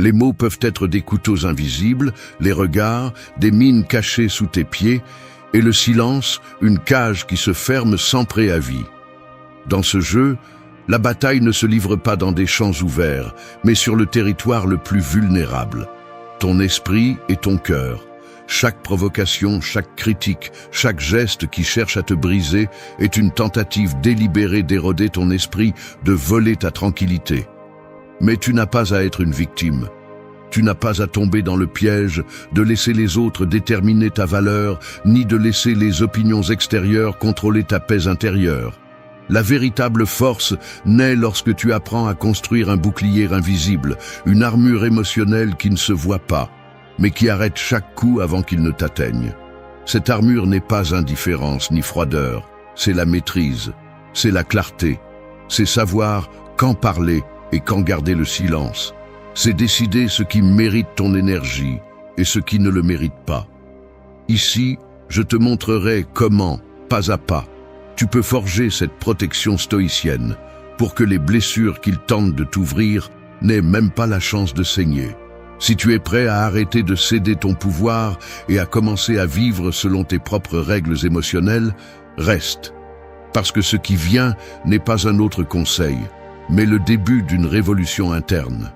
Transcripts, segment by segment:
Les mots peuvent être des couteaux invisibles, les regards, des mines cachées sous tes pieds, et le silence, une cage qui se ferme sans préavis. Dans ce jeu, la bataille ne se livre pas dans des champs ouverts, mais sur le territoire le plus vulnérable. Ton esprit et ton cœur. Chaque provocation, chaque critique, chaque geste qui cherche à te briser est une tentative délibérée d'éroder ton esprit, de voler ta tranquillité. Mais tu n'as pas à être une victime. Tu n'as pas à tomber dans le piège de laisser les autres déterminer ta valeur, ni de laisser les opinions extérieures contrôler ta paix intérieure. La véritable force naît lorsque tu apprends à construire un bouclier invisible, une armure émotionnelle qui ne se voit pas, mais qui arrête chaque coup avant qu'il ne t'atteigne. Cette armure n'est pas indifférence ni froideur, c'est la maîtrise, c'est la clarté, c'est savoir quand parler et quand garder le silence. C'est décider ce qui mérite ton énergie et ce qui ne le mérite pas. Ici, je te montrerai comment, pas à pas, tu peux forger cette protection stoïcienne pour que les blessures qu'ils tentent de t'ouvrir n'aient même pas la chance de saigner. Si tu es prêt à arrêter de céder ton pouvoir et à commencer à vivre selon tes propres règles émotionnelles, reste. Parce que ce qui vient n'est pas un autre conseil, mais le début d'une révolution interne.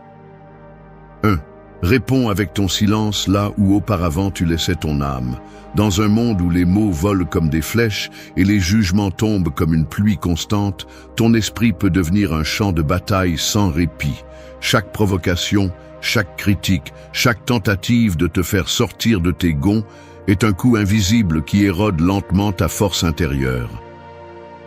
1. Réponds avec ton silence là où auparavant tu laissais ton âme. Dans un monde où les mots volent comme des flèches et les jugements tombent comme une pluie constante, ton esprit peut devenir un champ de bataille sans répit. Chaque provocation, chaque critique, chaque tentative de te faire sortir de tes gonds est un coup invisible qui érode lentement ta force intérieure.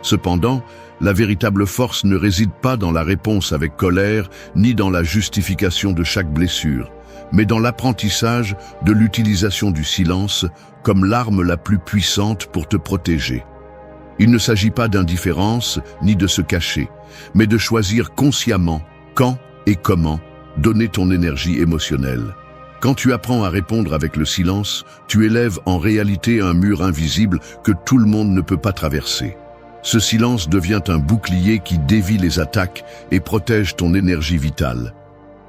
Cependant, la véritable force ne réside pas dans la réponse avec colère, ni dans la justification de chaque blessure, mais dans l'apprentissage de l'utilisation du silence comme l'arme la plus puissante pour te protéger. Il ne s'agit pas d'indifférence ni de se cacher, mais de choisir consciemment quand et comment donner ton énergie émotionnelle. Quand tu apprends à répondre avec le silence, tu élèves en réalité un mur invisible que tout le monde ne peut pas traverser. Ce silence devient un bouclier qui dévie les attaques et protège ton énergie vitale.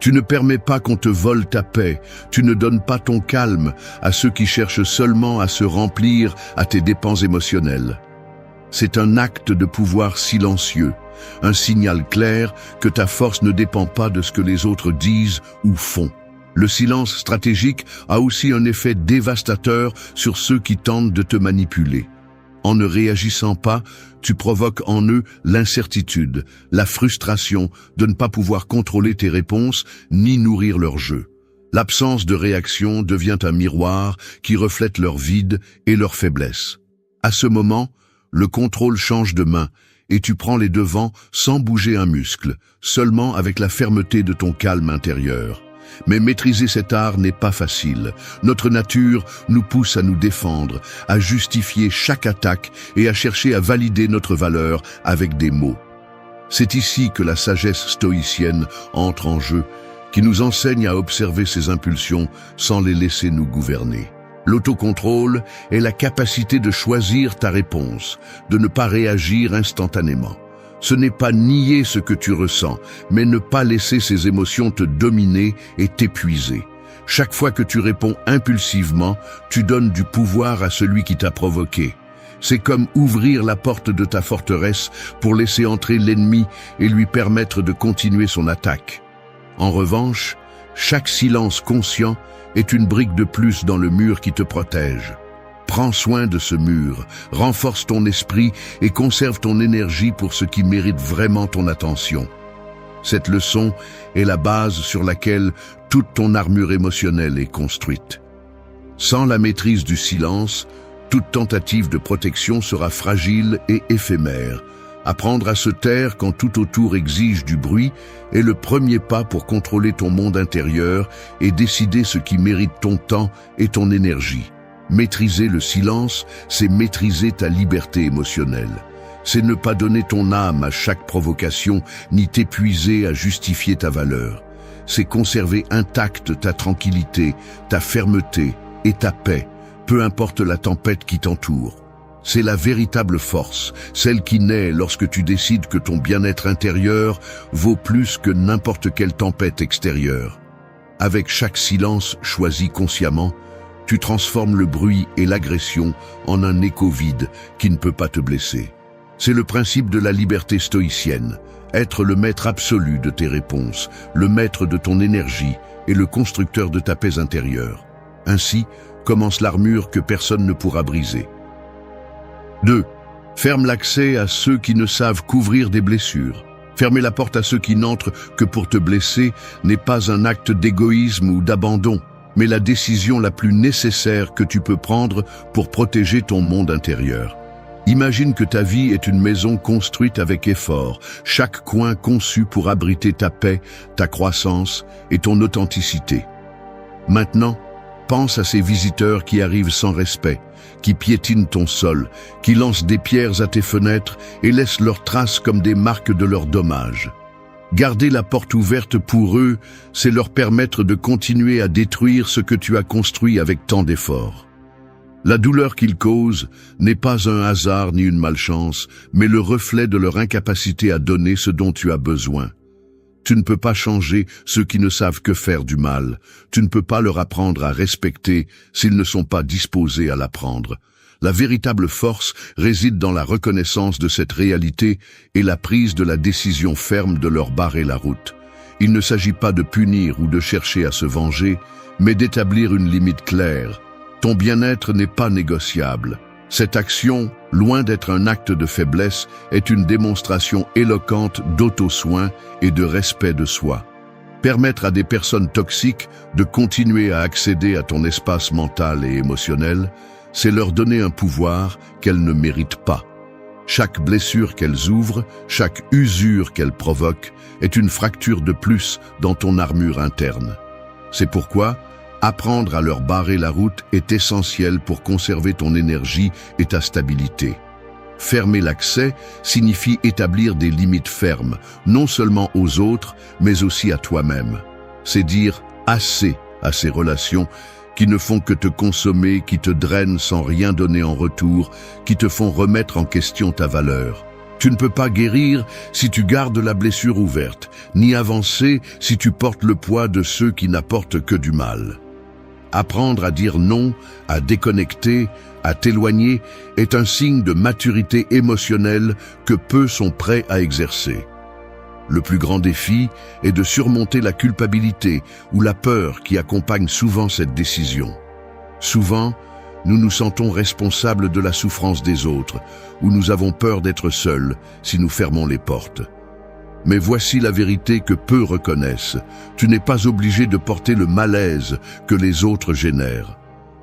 Tu ne permets pas qu'on te vole ta paix, tu ne donnes pas ton calme à ceux qui cherchent seulement à se remplir à tes dépens émotionnels. C'est un acte de pouvoir silencieux, un signal clair que ta force ne dépend pas de ce que les autres disent ou font. Le silence stratégique a aussi un effet dévastateur sur ceux qui tentent de te manipuler. En ne réagissant pas, tu provoques en eux l'incertitude, la frustration de ne pas pouvoir contrôler tes réponses ni nourrir leur jeu. L'absence de réaction devient un miroir qui reflète leur vide et leur faiblesse. À ce moment, le contrôle change de main et tu prends les devants sans bouger un muscle, seulement avec la fermeté de ton calme intérieur. Mais maîtriser cet art n'est pas facile. Notre nature nous pousse à nous défendre, à justifier chaque attaque et à chercher à valider notre valeur avec des mots. C'est ici que la sagesse stoïcienne entre en jeu, qui nous enseigne à observer ces impulsions sans les laisser nous gouverner. L'autocontrôle est la capacité de choisir ta réponse, de ne pas réagir instantanément. Ce n'est pas nier ce que tu ressens, mais ne pas laisser ces émotions te dominer et t'épuiser. Chaque fois que tu réponds impulsivement, tu donnes du pouvoir à celui qui t'a provoqué. C'est comme ouvrir la porte de ta forteresse pour laisser entrer l'ennemi et lui permettre de continuer son attaque. En revanche, chaque silence conscient est une brique de plus dans le mur qui te protège. Prends soin de ce mur, renforce ton esprit et conserve ton énergie pour ce qui mérite vraiment ton attention. Cette leçon est la base sur laquelle toute ton armure émotionnelle est construite. Sans la maîtrise du silence, toute tentative de protection sera fragile et éphémère. Apprendre à se taire quand tout autour exige du bruit est le premier pas pour contrôler ton monde intérieur et décider ce qui mérite ton temps et ton énergie. Maîtriser le silence, c'est maîtriser ta liberté émotionnelle. C'est ne pas donner ton âme à chaque provocation, ni t'épuiser à justifier ta valeur. C'est conserver intacte ta tranquillité, ta fermeté et ta paix, peu importe la tempête qui t'entoure. C'est la véritable force, celle qui naît lorsque tu décides que ton bien-être intérieur vaut plus que n'importe quelle tempête extérieure. Avec chaque silence choisi consciemment, tu transformes le bruit et l'agression en un écho vide qui ne peut pas te blesser. C'est le principe de la liberté stoïcienne, être le maître absolu de tes réponses, le maître de ton énergie et le constructeur de ta paix intérieure. Ainsi commence l'armure que personne ne pourra briser. 2. Ferme l'accès à ceux qui ne savent couvrir des blessures. Fermer la porte à ceux qui n'entrent que pour te blesser n'est pas un acte d'égoïsme ou d'abandon, mais la décision la plus nécessaire que tu peux prendre pour protéger ton monde intérieur. Imagine que ta vie est une maison construite avec effort, chaque coin conçu pour abriter ta paix, ta croissance et ton authenticité. Maintenant, pense à ces visiteurs qui arrivent sans respect, qui piétinent ton sol, qui lancent des pierres à tes fenêtres et laissent leurs traces comme des marques de leurs dommages. Garder la porte ouverte pour eux, c'est leur permettre de continuer à détruire ce que tu as construit avec tant d'efforts. La douleur qu'ils causent n'est pas un hasard ni une malchance, mais le reflet de leur incapacité à donner ce dont tu as besoin. Tu ne peux pas changer ceux qui ne savent que faire du mal. Tu ne peux pas leur apprendre à respecter s'ils ne sont pas disposés à l'apprendre. La véritable force réside dans la reconnaissance de cette réalité et la prise de la décision ferme de leur barrer la route. Il ne s'agit pas de punir ou de chercher à se venger, mais d'établir une limite claire. Ton bien-être n'est pas négociable. Cette action, loin d'être un acte de faiblesse, est une démonstration éloquente d'auto-soin et de respect de soi. Permettre à des personnes toxiques de continuer à accéder à ton espace mental et émotionnel, c'est leur donner un pouvoir qu'elles ne méritent pas. Chaque blessure qu'elles ouvrent, chaque usure qu'elles provoquent, est une fracture de plus dans ton armure interne. C'est pourquoi apprendre à leur barrer la route est essentiel pour conserver ton énergie et ta stabilité. Fermer l'accès signifie établir des limites fermes, non seulement aux autres, mais aussi à toi-même. C'est dire assez à ces relations qui ne font que te consommer, qui te drainent sans rien donner en retour, qui te font remettre en question ta valeur. Tu ne peux pas guérir si tu gardes la blessure ouverte, ni avancer si tu portes le poids de ceux qui n'apportent que du mal. Apprendre à dire non, à déconnecter, à t'éloigner est un signe de maturité émotionnelle que peu sont prêts à exercer. Le plus grand défi est de surmonter la culpabilité ou la peur qui accompagne souvent cette décision. Souvent, nous nous sentons responsables de la souffrance des autres ou nous avons peur d'être seuls si nous fermons les portes. Mais voici la vérité que peu reconnaissent. Tu n'es pas obligé de porter le malaise que les autres génèrent.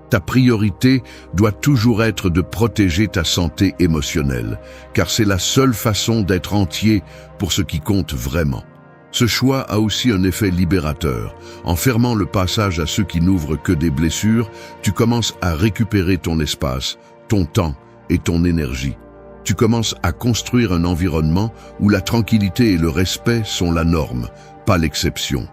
Ta priorité doit toujours être de protéger ta santé émotionnelle, car c'est la seule façon d'être entier pour ce qui compte vraiment. Ce choix a aussi un effet libérateur. En fermant le passage à ceux qui n'ouvrent que des blessures, tu commences à récupérer ton espace, ton temps et ton énergie. Tu commences à construire un environnement où la tranquillité et le respect sont la norme, pas l'exception.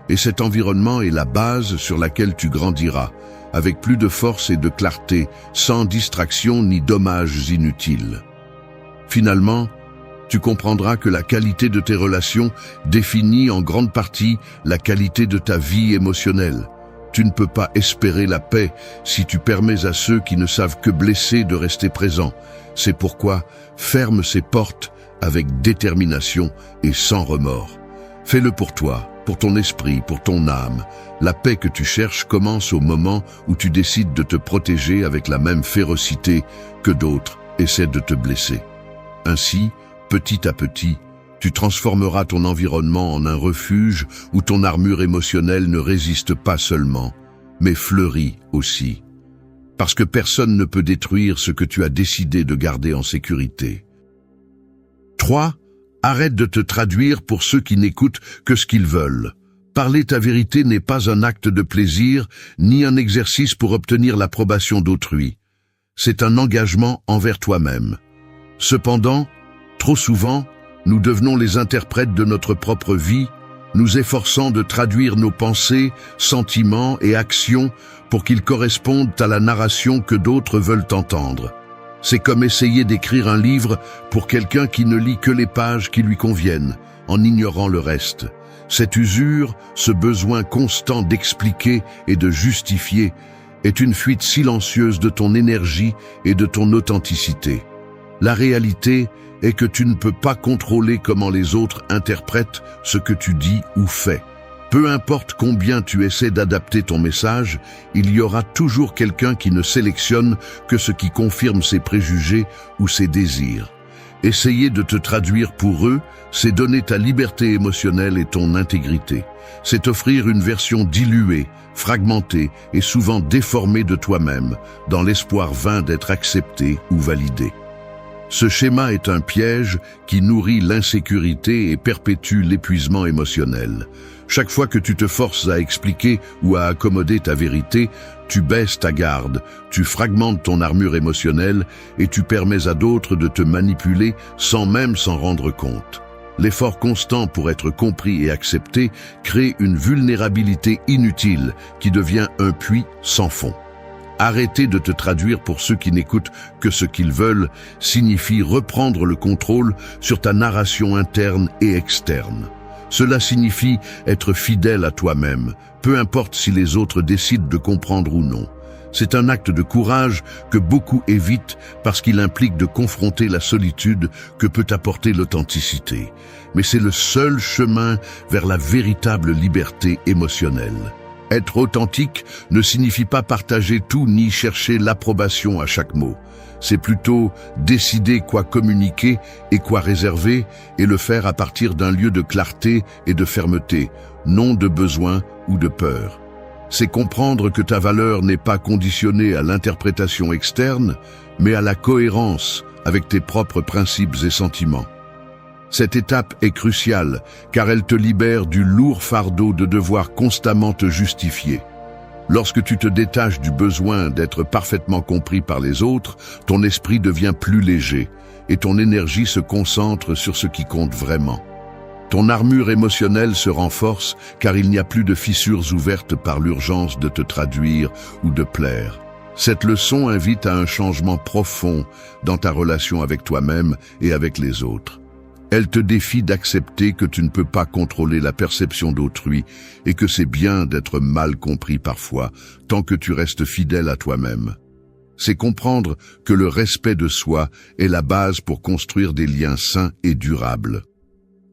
Et cet environnement est la base sur laquelle tu grandiras, avec plus de force et de clarté, sans distraction ni dommages inutiles. Finalement, tu comprendras que la qualité de tes relations définit en grande partie la qualité de ta vie émotionnelle. Tu ne peux pas espérer la paix si tu permets à ceux qui ne savent que blesser de rester présents. C'est pourquoi ferme ces portes avec détermination et sans remords. Fais-le pour toi, pour ton esprit, pour ton âme. La paix que tu cherches commence au moment où tu décides de te protéger avec la même férocité que d'autres essaient de te blesser. Ainsi, petit à petit, tu transformeras ton environnement en un refuge où ton armure émotionnelle ne résiste pas seulement, mais fleurit aussi. Parce que personne ne peut détruire ce que tu as décidé de garder en sécurité. 3. Arrête de te traduire pour ceux qui n'écoutent que ce qu'ils veulent. Parler ta vérité n'est pas un acte de plaisir, ni un exercice pour obtenir l'approbation d'autrui. C'est un engagement envers toi-même. Cependant, trop souvent, nous devenons les interprètes de notre propre vie, nous efforçant de traduire nos pensées, sentiments et actions pour qu'ils correspondent à la narration que d'autres veulent entendre. C'est comme essayer d'écrire un livre pour quelqu'un qui ne lit que les pages qui lui conviennent, en ignorant le reste. Cette usure, ce besoin constant d'expliquer et de justifier, est une fuite silencieuse de ton énergie et de ton authenticité. La réalité est que tu ne peux pas contrôler comment les autres interprètent ce que tu dis ou fais. Peu importe combien tu essaies d'adapter ton message, il y aura toujours quelqu'un qui ne sélectionne que ce qui confirme ses préjugés ou ses désirs. Essayer de te traduire pour eux, c'est donner ta liberté émotionnelle et ton intégrité. C'est offrir une version diluée, fragmentée et souvent déformée de toi-même, dans l'espoir vain d'être accepté ou validé. Ce schéma est un piège qui nourrit l'insécurité et perpétue l'épuisement émotionnel. Chaque fois que tu te forces à expliquer ou à accommoder ta vérité, tu baisses ta garde, tu fragmentes ton armure émotionnelle et tu permets à d'autres de te manipuler sans même s'en rendre compte. L'effort constant pour être compris et accepté crée une vulnérabilité inutile qui devient un puits sans fond. Arrêter de te traduire pour ceux qui n'écoutent que ce qu'ils veulent signifie reprendre le contrôle sur ta narration interne et externe. Cela signifie être fidèle à toi-même, peu importe si les autres décident de comprendre ou non. C'est un acte de courage que beaucoup évitent parce qu'il implique de confronter la solitude que peut apporter l'authenticité. Mais c'est le seul chemin vers la véritable liberté émotionnelle. Être authentique ne signifie pas partager tout ni chercher l'approbation à chaque mot. C'est plutôt décider quoi communiquer et quoi réserver et le faire à partir d'un lieu de clarté et de fermeté, non de besoin ou de peur. C'est comprendre que ta valeur n'est pas conditionnée à l'interprétation externe, mais à la cohérence avec tes propres principes et sentiments. Cette étape est cruciale, car elle te libère du lourd fardeau de devoir constamment te justifier. Lorsque tu te détaches du besoin d'être parfaitement compris par les autres, ton esprit devient plus léger et ton énergie se concentre sur ce qui compte vraiment. Ton armure émotionnelle se renforce car il n'y a plus de fissures ouvertes par l'urgence de te traduire ou de plaire. Cette leçon invite à un changement profond dans ta relation avec toi-même et avec les autres. Elle te défie d'accepter que tu ne peux pas contrôler la perception d'autrui et que c'est bien d'être mal compris parfois, tant que tu restes fidèle à toi-même. C'est comprendre que le respect de soi est la base pour construire des liens sains et durables.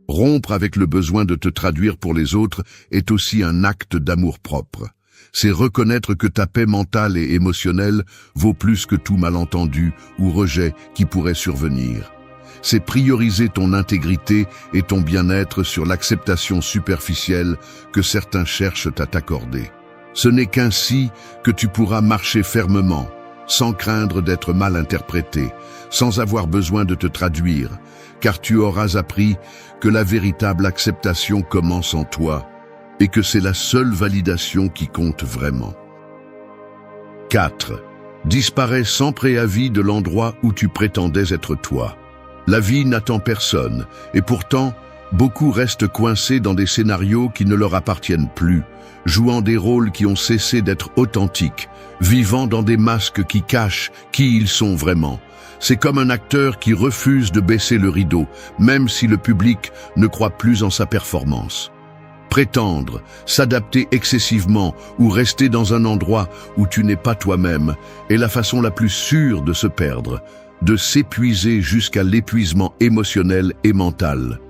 Rompre avec le besoin de te traduire pour les autres est aussi un acte d'amour-propre. C'est reconnaître que ta paix mentale et émotionnelle vaut plus que tout malentendu ou rejet qui pourrait survenir. C'est prioriser ton intégrité et ton bien-être sur l'acceptation superficielle que certains cherchent à t'accorder. Ce n'est qu'ainsi que tu pourras marcher fermement, sans craindre d'être mal interprété, sans avoir besoin de te traduire, car tu auras appris que la véritable acceptation commence en toi et que c'est la seule validation qui compte vraiment. 4. Disparais sans préavis de l'endroit où tu prétendais être toi. La vie n'attend personne, et pourtant, beaucoup restent coincés dans des scénarios qui ne leur appartiennent plus, jouant des rôles qui ont cessé d'être authentiques, vivant dans des masques qui cachent qui ils sont vraiment. C'est comme un acteur qui refuse de baisser le rideau, même si le public ne croit plus en sa performance. Prétendre, s'adapter excessivement ou rester dans un endroit où tu n'es pas toi-même est la façon la plus sûre de se perdre, de s'épuiser jusqu'à l'épuisement émotionnel et mental.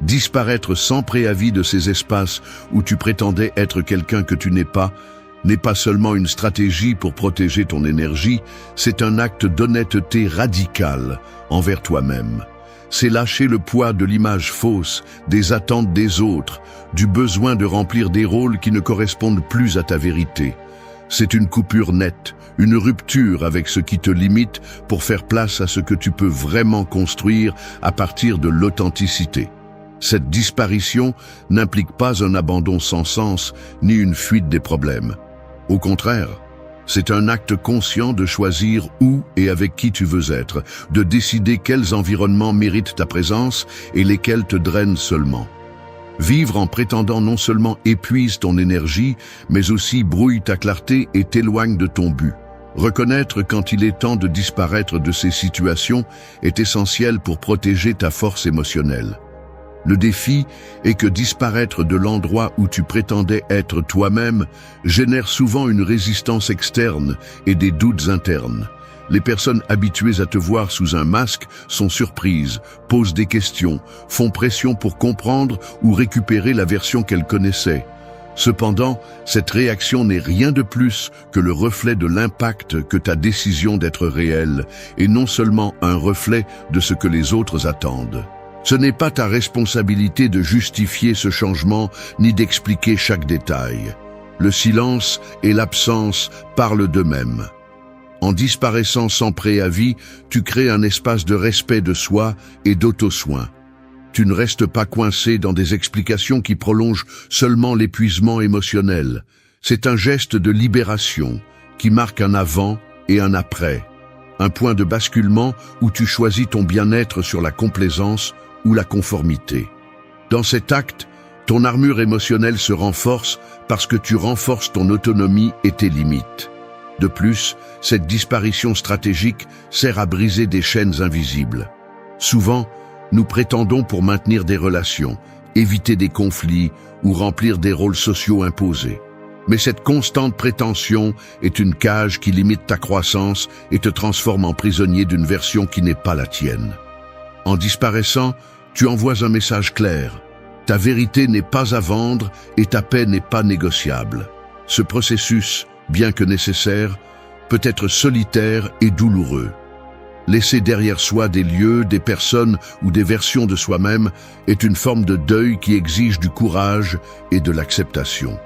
Disparaître sans préavis de ces espaces où tu prétendais être quelqu'un que tu n'es pas seulement une stratégie pour protéger ton énergie, c'est un acte d'honnêteté radicale envers toi-même. C'est lâcher le poids de l'image fausse, des attentes des autres, du besoin de remplir des rôles qui ne correspondent plus à ta vérité. C'est une coupure nette, une rupture avec ce qui te limite pour faire place à ce que tu peux vraiment construire à partir de l'authenticité. Cette disparition n'implique pas un abandon sans sens ni une fuite des problèmes. Au contraire, c'est un acte conscient de choisir où et avec qui tu veux être, de décider quels environnements méritent ta présence et lesquels te drainent seulement. Vivre en prétendant non seulement épuise ton énergie, mais aussi brouille ta clarté et t'éloigne de ton but. Reconnaître quand il est temps de disparaître de ces situations est essentiel pour protéger ta force émotionnelle. Le défi est que disparaître de l'endroit où tu prétendais être toi-même génère souvent une résistance externe et des doutes internes. Les personnes habituées à te voir sous un masque sont surprises, posent des questions, font pression pour comprendre ou récupérer la version qu'elles connaissaient. Cependant, cette réaction n'est rien de plus que le reflet de l'impact que ta décision d'être réelle, et non seulement un reflet de ce que les autres attendent. Ce n'est pas ta responsabilité de justifier ce changement ni d'expliquer chaque détail. Le silence et l'absence parlent d'eux-mêmes. En disparaissant sans préavis, tu crées un espace de respect de soi et d'auto-soin. Tu ne restes pas coincé dans des explications qui prolongent seulement l'épuisement émotionnel. C'est un geste de libération qui marque un avant et un après. Un point de basculement où tu choisis ton bien-être sur la complaisance ou la conformité. Dans cet acte, ton armure émotionnelle se renforce parce que tu renforces ton autonomie et tes limites. De plus, cette disparition stratégique sert à briser des chaînes invisibles. Souvent, nous prétendons pour maintenir des relations, éviter des conflits ou remplir des rôles sociaux imposés. Mais cette constante prétention est une cage qui limite ta croissance et te transforme en prisonnier d'une version qui n'est pas la tienne. En disparaissant, tu envoies un message clair. Ta vérité n'est pas à vendre et ta paix n'est pas négociable. Ce processus, bien que nécessaire, peut être solitaire et douloureux. Laisser derrière soi des lieux, des personnes ou des versions de soi-même est une forme de deuil qui exige du courage et de l'acceptation.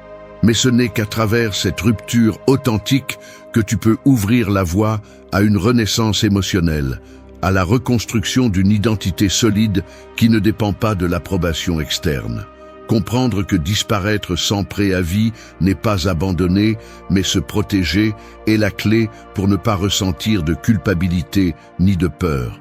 Mais ce n'est qu'à travers cette rupture authentique que tu peux ouvrir la voie à une renaissance émotionnelle, à la reconstruction d'une identité solide qui ne dépend pas de l'approbation externe. Comprendre que disparaître sans préavis n'est pas abandonner, mais se protéger est la clé pour ne pas ressentir de culpabilité ni de peur.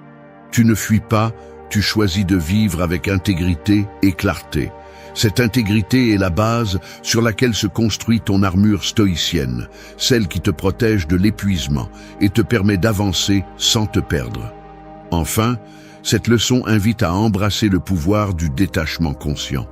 Tu ne fuis pas, tu choisis de vivre avec intégrité et clarté. Cette intégrité est la base sur laquelle se construit ton armure stoïcienne, celle qui te protège de l'épuisement et te permet d'avancer sans te perdre. Enfin, cette leçon invite à embrasser le pouvoir du détachement conscient.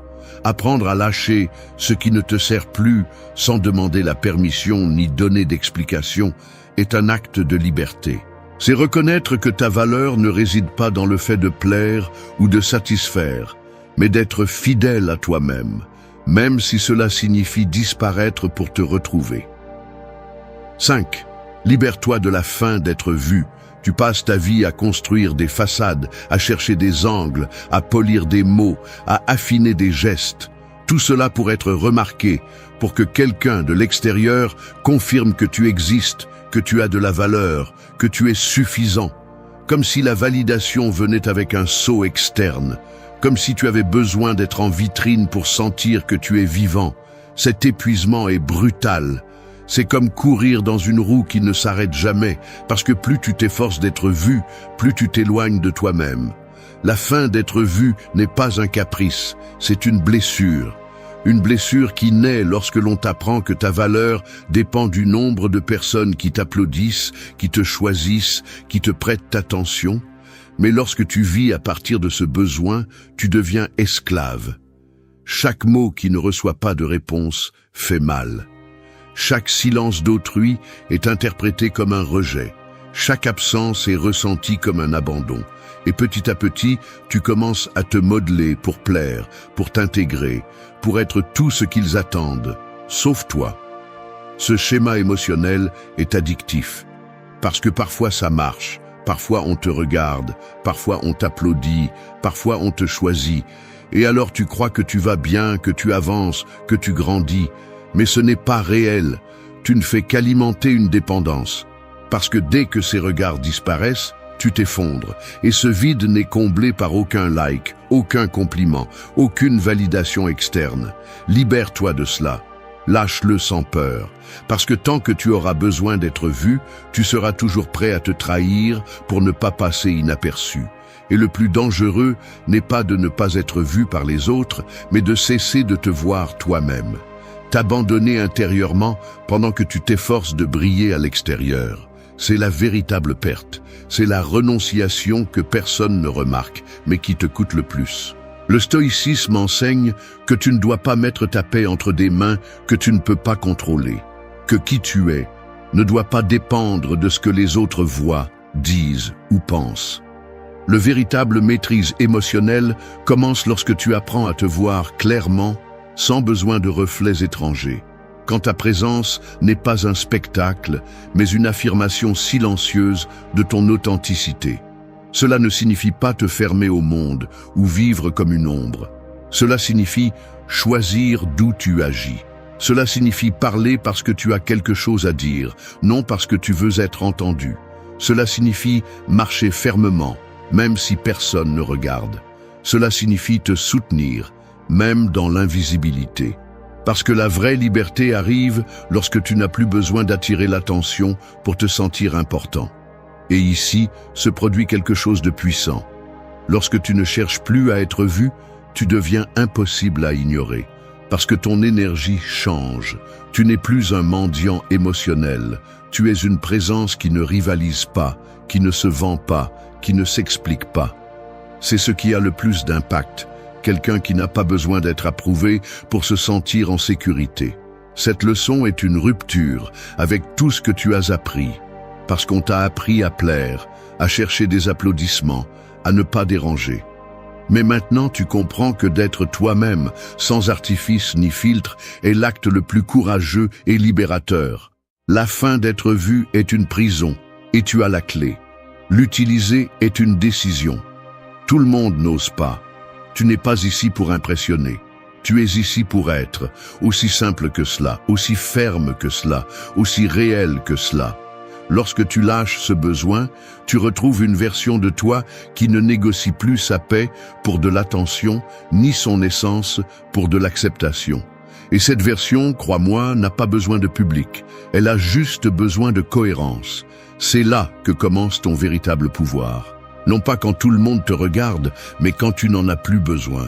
Apprendre à lâcher ce qui ne te sert plus sans demander la permission ni donner d'explication est un acte de liberté. C'est reconnaître que ta valeur ne réside pas dans le fait de plaire ou de satisfaire, mais d'être fidèle à toi-même, même si cela signifie disparaître pour te retrouver. 5. Libère-toi de la faim d'être vu. Tu passes ta vie à construire des façades, à chercher des angles, à polir des mots, à affiner des gestes. Tout cela pour être remarqué, pour que quelqu'un de l'extérieur confirme que tu existes, que tu as de la valeur, que tu es suffisant. Comme si la validation venait avec un sceau externe, comme si tu avais besoin d'être en vitrine pour sentir que tu es vivant. Cet épuisement est brutal. C'est comme courir dans une roue qui ne s'arrête jamais, parce que plus tu t'efforces d'être vu, plus tu t'éloignes de toi-même. La faim d'être vu n'est pas un caprice, c'est une blessure. Une blessure qui naît lorsque l'on t'apprend que ta valeur dépend du nombre de personnes qui t'applaudissent, qui te choisissent, qui te prêtent attention. Mais lorsque tu vis à partir de ce besoin, tu deviens esclave. Chaque mot qui ne reçoit pas de réponse fait mal. Chaque silence d'autrui est interprété comme un rejet. Chaque absence est ressentie comme un abandon. Et petit à petit, tu commences à te modeler pour plaire, pour t'intégrer, pour être tout ce qu'ils attendent, sauf toi. Ce schéma émotionnel est addictif, parce que parfois ça marche, parfois on te regarde, parfois on t'applaudit, parfois on te choisit, et alors tu crois que tu vas bien, que tu avances, que tu grandis. Mais ce n'est pas réel, tu ne fais qu'alimenter une dépendance. Parce que dès que ces regards disparaissent, tu t'effondres. Et ce vide n'est comblé par aucun like, aucun compliment, aucune validation externe. Libère-toi de cela. Lâche-le sans peur. Parce que tant que tu auras besoin d'être vu, tu seras toujours prêt à te trahir pour ne pas passer inaperçu. Et le plus dangereux n'est pas de ne pas être vu par les autres, mais de cesser de te voir toi-même. T'abandonner intérieurement pendant que tu t'efforces de briller à l'extérieur. C'est la véritable perte. C'est la renonciation que personne ne remarque, mais qui te coûte le plus. Le stoïcisme enseigne que tu ne dois pas mettre ta paix entre des mains que tu ne peux pas contrôler, que qui tu es ne doit pas dépendre de ce que les autres voient, disent ou pensent. Le véritable maîtrise émotionnelle commence lorsque tu apprends à te voir clairement, sans besoin de reflets étrangers. Quand ta présence n'est pas un spectacle, mais une affirmation silencieuse de ton authenticité. Cela ne signifie pas te fermer au monde ou vivre comme une ombre. Cela signifie choisir d'où tu agis. Cela signifie parler parce que tu as quelque chose à dire, non parce que tu veux être entendu. Cela signifie marcher fermement, même si personne ne regarde. Cela signifie te soutenir, même dans l'invisibilité. Parce que la vraie liberté arrive lorsque tu n'as plus besoin d'attirer l'attention pour te sentir important. Et ici se produit quelque chose de puissant. Lorsque tu ne cherches plus à être vu, tu deviens impossible à ignorer. Parce que ton énergie change. Tu n'es plus un mendiant émotionnel. Tu es une présence qui ne rivalise pas, qui ne se vend pas, qui ne s'explique pas. C'est ce qui a le plus d'impact. Quelqu'un qui n'a pas besoin d'être approuvé pour se sentir en sécurité. Cette leçon est une rupture avec tout ce que tu as appris. Parce qu'on t'a appris à plaire, à chercher des applaudissements, à ne pas déranger. Mais maintenant tu comprends que d'être toi-même, sans artifice ni filtre, est l'acte le plus courageux et libérateur. La fin d'être vu est une prison, et tu as la clé. L'utiliser est une décision. Tout le monde n'ose pas. Tu n'es pas ici pour impressionner. Tu es ici pour être, aussi simple que cela, aussi ferme que cela, aussi réel que cela. Lorsque tu lâches ce besoin, tu retrouves une version de toi qui ne négocie plus sa paix pour de l'attention, ni son essence pour de l'acceptation. Et cette version, crois-moi, n'a pas besoin de public. Elle a juste besoin de cohérence. C'est là que commence ton véritable pouvoir. Non pas quand tout le monde te regarde, mais quand tu n'en as plus besoin.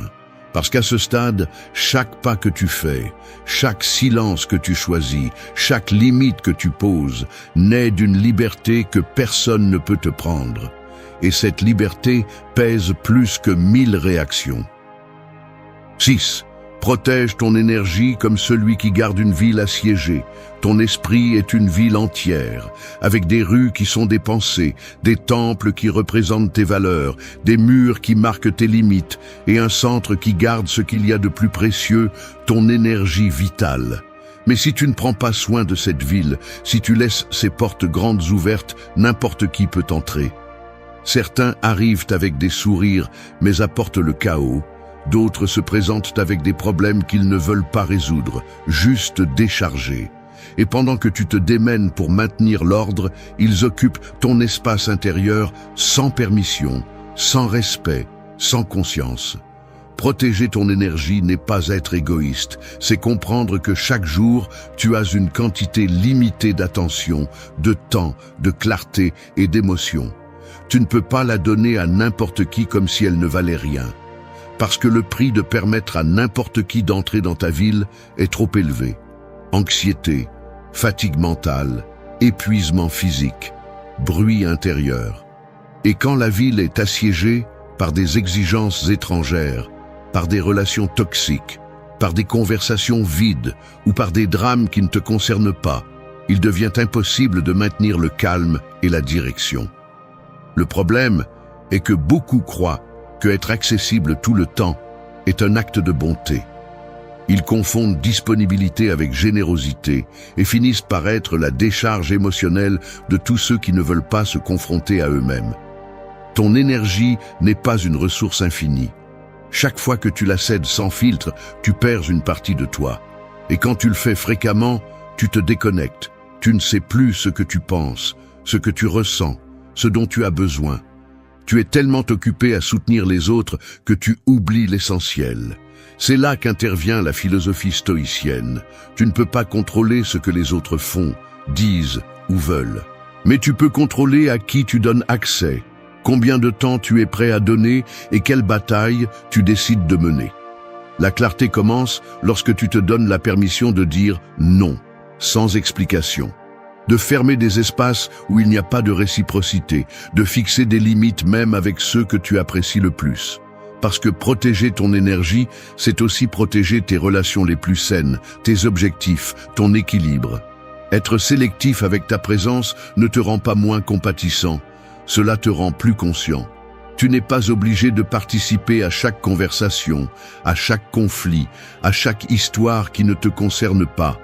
Parce qu'à ce stade, chaque pas que tu fais, chaque silence que tu choisis, chaque limite que tu poses, naît d'une liberté que personne ne peut te prendre. Et cette liberté pèse plus que 1000 réactions. 6. Protège ton énergie comme celui qui garde une ville assiégée. Ton esprit est une ville entière, avec des rues qui sont des pensées, des temples qui représentent tes valeurs, des murs qui marquent tes limites, et un centre qui garde ce qu'il y a de plus précieux, ton énergie vitale. Mais si tu ne prends pas soin de cette ville, si tu laisses ses portes grandes ouvertes, n'importe qui peut entrer. Certains arrivent avec des sourires, mais apportent le chaos. D'autres se présentent avec des problèmes qu'ils ne veulent pas résoudre, juste décharger. Et pendant que tu te démènes pour maintenir l'ordre, ils occupent ton espace intérieur sans permission, sans respect, sans conscience. Protéger ton énergie n'est pas être égoïste, c'est comprendre que chaque jour, tu as une quantité limitée d'attention, de temps, de clarté et d'émotion. Tu ne peux pas la donner à n'importe qui comme si elle ne valait rien. Parce que le prix de permettre à n'importe qui d'entrer dans ta ville est trop élevé. Anxiété, fatigue mentale, épuisement physique, bruit intérieur. Et quand la ville est assiégée par des exigences étrangères, par des relations toxiques, par des conversations vides ou par des drames qui ne te concernent pas, il devient impossible de maintenir le calme et la direction. Le problème est que beaucoup croient que être accessible tout le temps est un acte de bonté. Ils confondent disponibilité avec générosité et finissent par être la décharge émotionnelle de tous ceux qui ne veulent pas se confronter à eux-mêmes. Ton énergie n'est pas une ressource infinie. Chaque fois que tu la cèdes sans filtre, tu perds une partie de toi. Et quand tu le fais fréquemment, tu te déconnectes. Tu ne sais plus ce que tu penses, ce que tu ressens, ce dont tu as besoin. Tu es tellement occupé à soutenir les autres que tu oublies l'essentiel. C'est là qu'intervient la philosophie stoïcienne. Tu ne peux pas contrôler ce que les autres font, disent ou veulent. Mais tu peux contrôler à qui tu donnes accès, combien de temps tu es prêt à donner et quelle bataille tu décides de mener. La clarté commence lorsque tu te donnes la permission de dire non, sans explication. De fermer des espaces où il n'y a pas de réciprocité, de fixer des limites même avec ceux que tu apprécies le plus. Parce que protéger ton énergie, c'est aussi protéger tes relations les plus saines, tes objectifs, ton équilibre. Être sélectif avec ta présence ne te rend pas moins compatissant, cela te rend plus conscient. Tu n'es pas obligé de participer à chaque conversation, à chaque conflit, à chaque histoire qui ne te concerne pas.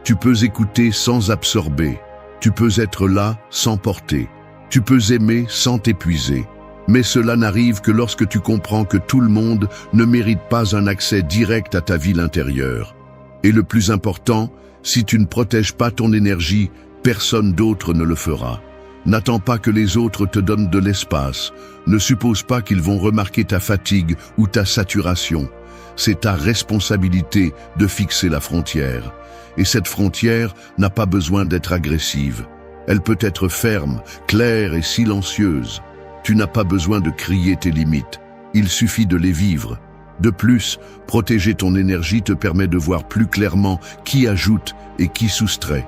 Tu peux écouter sans absorber. Tu peux être là sans porter. Tu peux aimer sans t'épuiser. Mais cela n'arrive que lorsque tu comprends que tout le monde ne mérite pas un accès direct à ta ville intérieure. Et le plus important, si tu ne protèges pas ton énergie, personne d'autre ne le fera. N'attends pas que les autres te donnent de l'espace. Ne suppose pas qu'ils vont remarquer ta fatigue ou ta saturation. C'est ta responsabilité de fixer la frontière. Et cette frontière n'a pas besoin d'être agressive. Elle peut être ferme, claire et silencieuse. Tu n'as pas besoin de crier tes limites. Il suffit de les vivre. De plus, protéger ton énergie te permet de voir plus clairement qui ajoute et qui soustrait.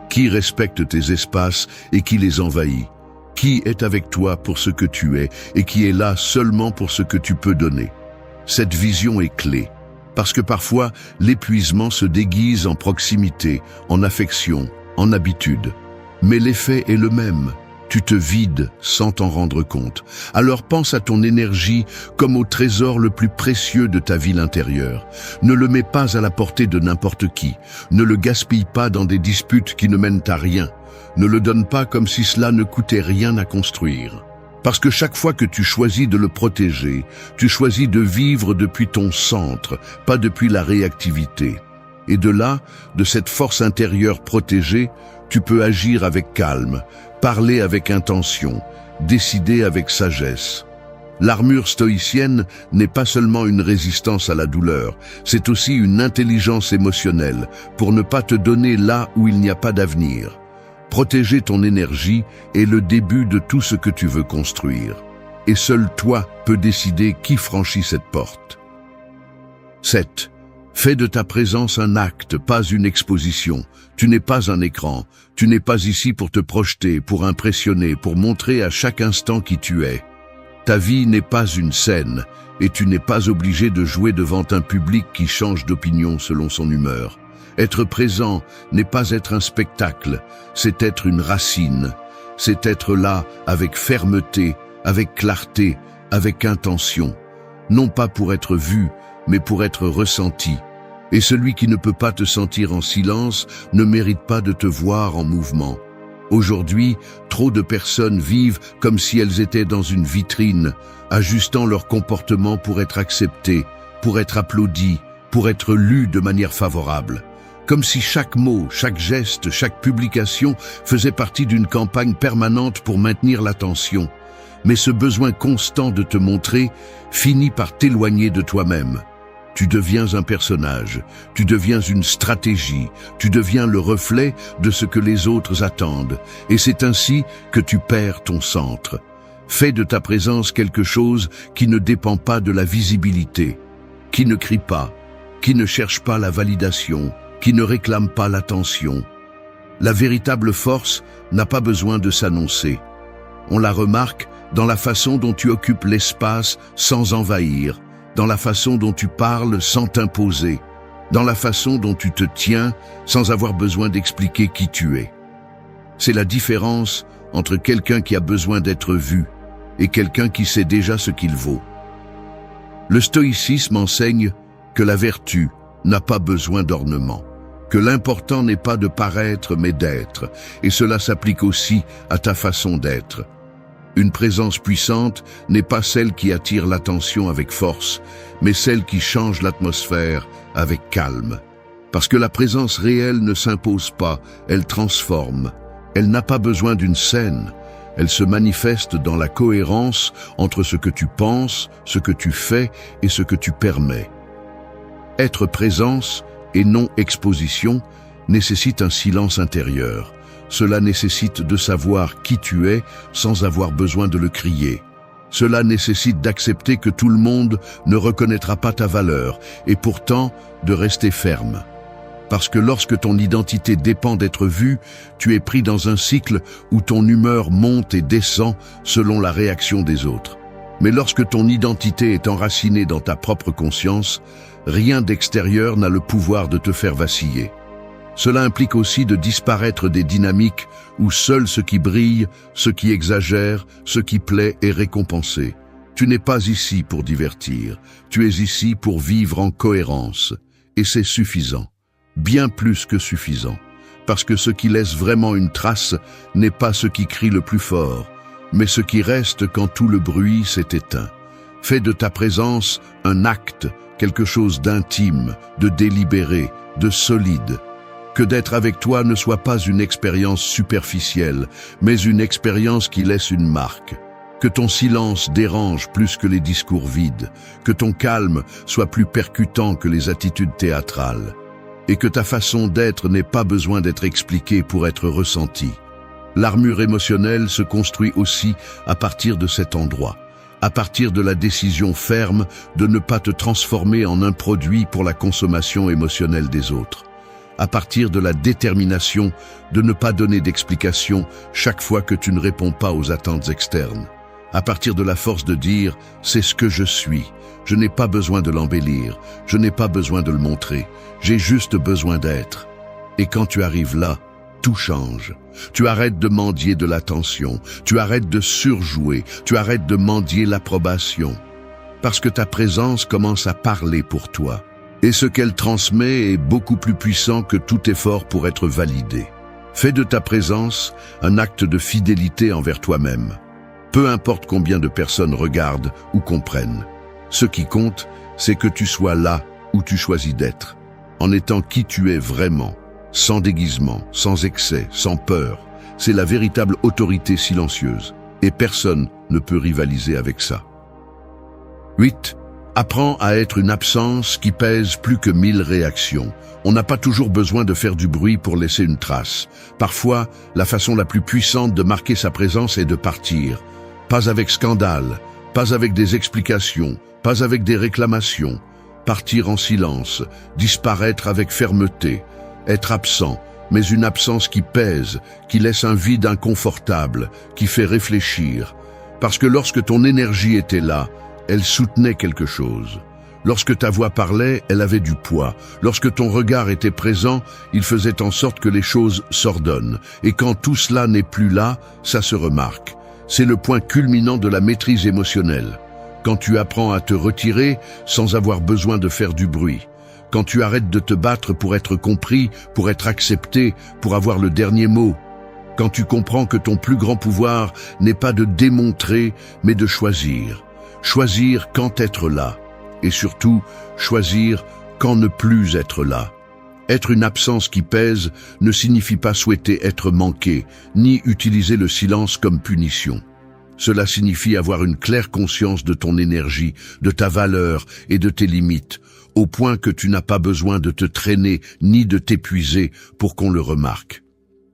Qui respecte tes espaces et qui les envahit? Qui est avec toi pour ce que tu es et qui est là seulement pour ce que tu peux donner? Cette vision est clé, parce que parfois l'épuisement se déguise en proximité, en affection, en habitude. Mais l'effet est le même. Tu te vides sans t'en rendre compte. Alors pense à ton énergie comme au trésor le plus précieux de ta ville intérieure. Ne le mets pas à la portée de n'importe qui. Ne le gaspille pas dans des disputes qui ne mènent à rien. Ne le donne pas comme si cela ne coûtait rien à construire. Parce que chaque fois que tu choisis de le protéger, tu choisis de vivre depuis ton centre, pas depuis la réactivité. Et de là, de cette force intérieure protégée, tu peux agir avec calme, parler avec intention, décider avec sagesse. L'armure stoïcienne n'est pas seulement une résistance à la douleur, c'est aussi une intelligence émotionnelle pour ne pas te donner là où il n'y a pas d'avenir. Protéger ton énergie est le début de tout ce que tu veux construire. Et seul toi peux décider qui franchit cette porte. 7. Fais de ta présence un acte, pas une exposition. Tu n'es pas un écran. Tu n'es pas ici pour te projeter, pour impressionner, pour montrer à chaque instant qui tu es. Ta vie n'est pas une scène, et tu n'es pas obligé de jouer devant un public qui change d'opinion selon son humeur. Être présent n'est pas être un spectacle, c'est être une racine. C'est être là avec fermeté, avec clarté, avec intention. Non pas pour être vu, mais pour être ressenti. Et celui qui ne peut pas te sentir en silence ne mérite pas de te voir en mouvement. Aujourd'hui, trop de personnes vivent comme si elles étaient dans une vitrine, ajustant leur comportement pour être acceptées, pour être applaudies, pour être lues de manière favorable. Comme si chaque mot, chaque geste, chaque publication faisait partie d'une campagne permanente pour maintenir l'attention. Mais ce besoin constant de te montrer finit par t'éloigner de toi-même. Tu deviens un personnage, tu deviens une stratégie, tu deviens le reflet de ce que les autres attendent, et c'est ainsi que tu perds ton centre. Fais de ta présence quelque chose qui ne dépend pas de la visibilité, qui ne crie pas, qui ne cherche pas la validation, qui ne réclame pas l'attention. La véritable force n'a pas besoin de s'annoncer. On la remarque dans la façon dont tu occupes l'espace sans envahir, dans la façon dont tu parles sans t'imposer, dans la façon dont tu te tiens sans avoir besoin d'expliquer qui tu es. C'est la différence entre quelqu'un qui a besoin d'être vu et quelqu'un qui sait déjà ce qu'il vaut. Le stoïcisme enseigne que la vertu n'a pas besoin d'ornement, que l'important n'est pas de paraître mais d'être, et cela s'applique aussi à ta façon d'être. Une présence puissante n'est pas celle qui attire l'attention avec force, mais celle qui change l'atmosphère avec calme. Parce que la présence réelle ne s'impose pas, elle transforme. Elle n'a pas besoin d'une scène. Elle se manifeste dans la cohérence entre ce que tu penses, ce que tu fais et ce que tu permets. Être présence et non exposition nécessite un silence intérieur. Cela nécessite de savoir qui tu es sans avoir besoin de le crier. Cela nécessite d'accepter que tout le monde ne reconnaîtra pas ta valeur et pourtant de rester ferme. Parce que lorsque ton identité dépend d'être vue, tu es pris dans un cycle où ton humeur monte et descend selon la réaction des autres. Mais lorsque ton identité est enracinée dans ta propre conscience, rien d'extérieur n'a le pouvoir de te faire vaciller. Cela implique aussi de disparaître des dynamiques où seul ce qui brille, ce qui exagère, ce qui plaît est récompensé. Tu n'es pas ici pour divertir, tu es ici pour vivre en cohérence. Et c'est suffisant, bien plus que suffisant, parce que ce qui laisse vraiment une trace n'est pas ce qui crie le plus fort, mais ce qui reste quand tout le bruit s'est éteint. Fais de ta présence un acte, quelque chose d'intime, de délibéré, de solide. Que d'être avec toi ne soit pas une expérience superficielle, mais une expérience qui laisse une marque. Que ton silence dérange plus que les discours vides, que ton calme soit plus percutant que les attitudes théâtrales, et que ta façon d'être n'ait pas besoin d'être expliquée pour être ressentie. L'armure émotionnelle se construit aussi à partir de cet endroit, à partir de la décision ferme de ne pas te transformer en un produit pour la consommation émotionnelle des autres, à partir de la détermination de ne pas donner d'explication chaque fois que tu ne réponds pas aux attentes externes, à partir de la force de dire « c'est ce que je suis, je n'ai pas besoin de l'embellir, je n'ai pas besoin de le montrer, j'ai juste besoin d'être ». Et quand tu arrives là, tout change. Tu arrêtes de mendier de l'attention, tu arrêtes de surjouer, tu arrêtes de mendier l'approbation. Parce que ta présence commence à parler pour toi. Et ce qu'elle transmet est beaucoup plus puissant que tout effort pour être validé. Fais de ta présence un acte de fidélité envers toi-même. Peu importe combien de personnes regardent ou comprennent. Ce qui compte, c'est que tu sois là où tu choisis d'être, en étant qui tu es vraiment. Sans déguisement, sans excès, sans peur. C'est la véritable autorité silencieuse. Et personne ne peut rivaliser avec ça. 8. Apprends à être une absence qui pèse plus que 1000 réactions. On n'a pas toujours besoin de faire du bruit pour laisser une trace. Parfois, la façon la plus puissante de marquer sa présence est de partir. Pas avec scandale, pas avec des explications, pas avec des réclamations. Partir en silence, disparaître avec fermeté. Être absent, mais une absence qui pèse, qui laisse un vide inconfortable, qui fait réfléchir. Parce que lorsque ton énergie était là, elle soutenait quelque chose. Lorsque ta voix parlait, elle avait du poids. Lorsque ton regard était présent, il faisait en sorte que les choses s'ordonnent. Et quand tout cela n'est plus là, ça se remarque. C'est le point culminant de la maîtrise émotionnelle. Quand tu apprends à te retirer sans avoir besoin de faire du bruit. Quand tu arrêtes de te battre pour être compris, pour être accepté, pour avoir le dernier mot. Quand tu comprends que ton plus grand pouvoir n'est pas de démontrer, mais de choisir. Choisir quand être là. Et surtout, choisir quand ne plus être là. Être une absence qui pèse ne signifie pas souhaiter être manqué, ni utiliser le silence comme punition. Cela signifie avoir une claire conscience de ton énergie, de ta valeur et de tes limites, au point que tu n'as pas besoin de te traîner ni de t'épuiser pour qu'on le remarque.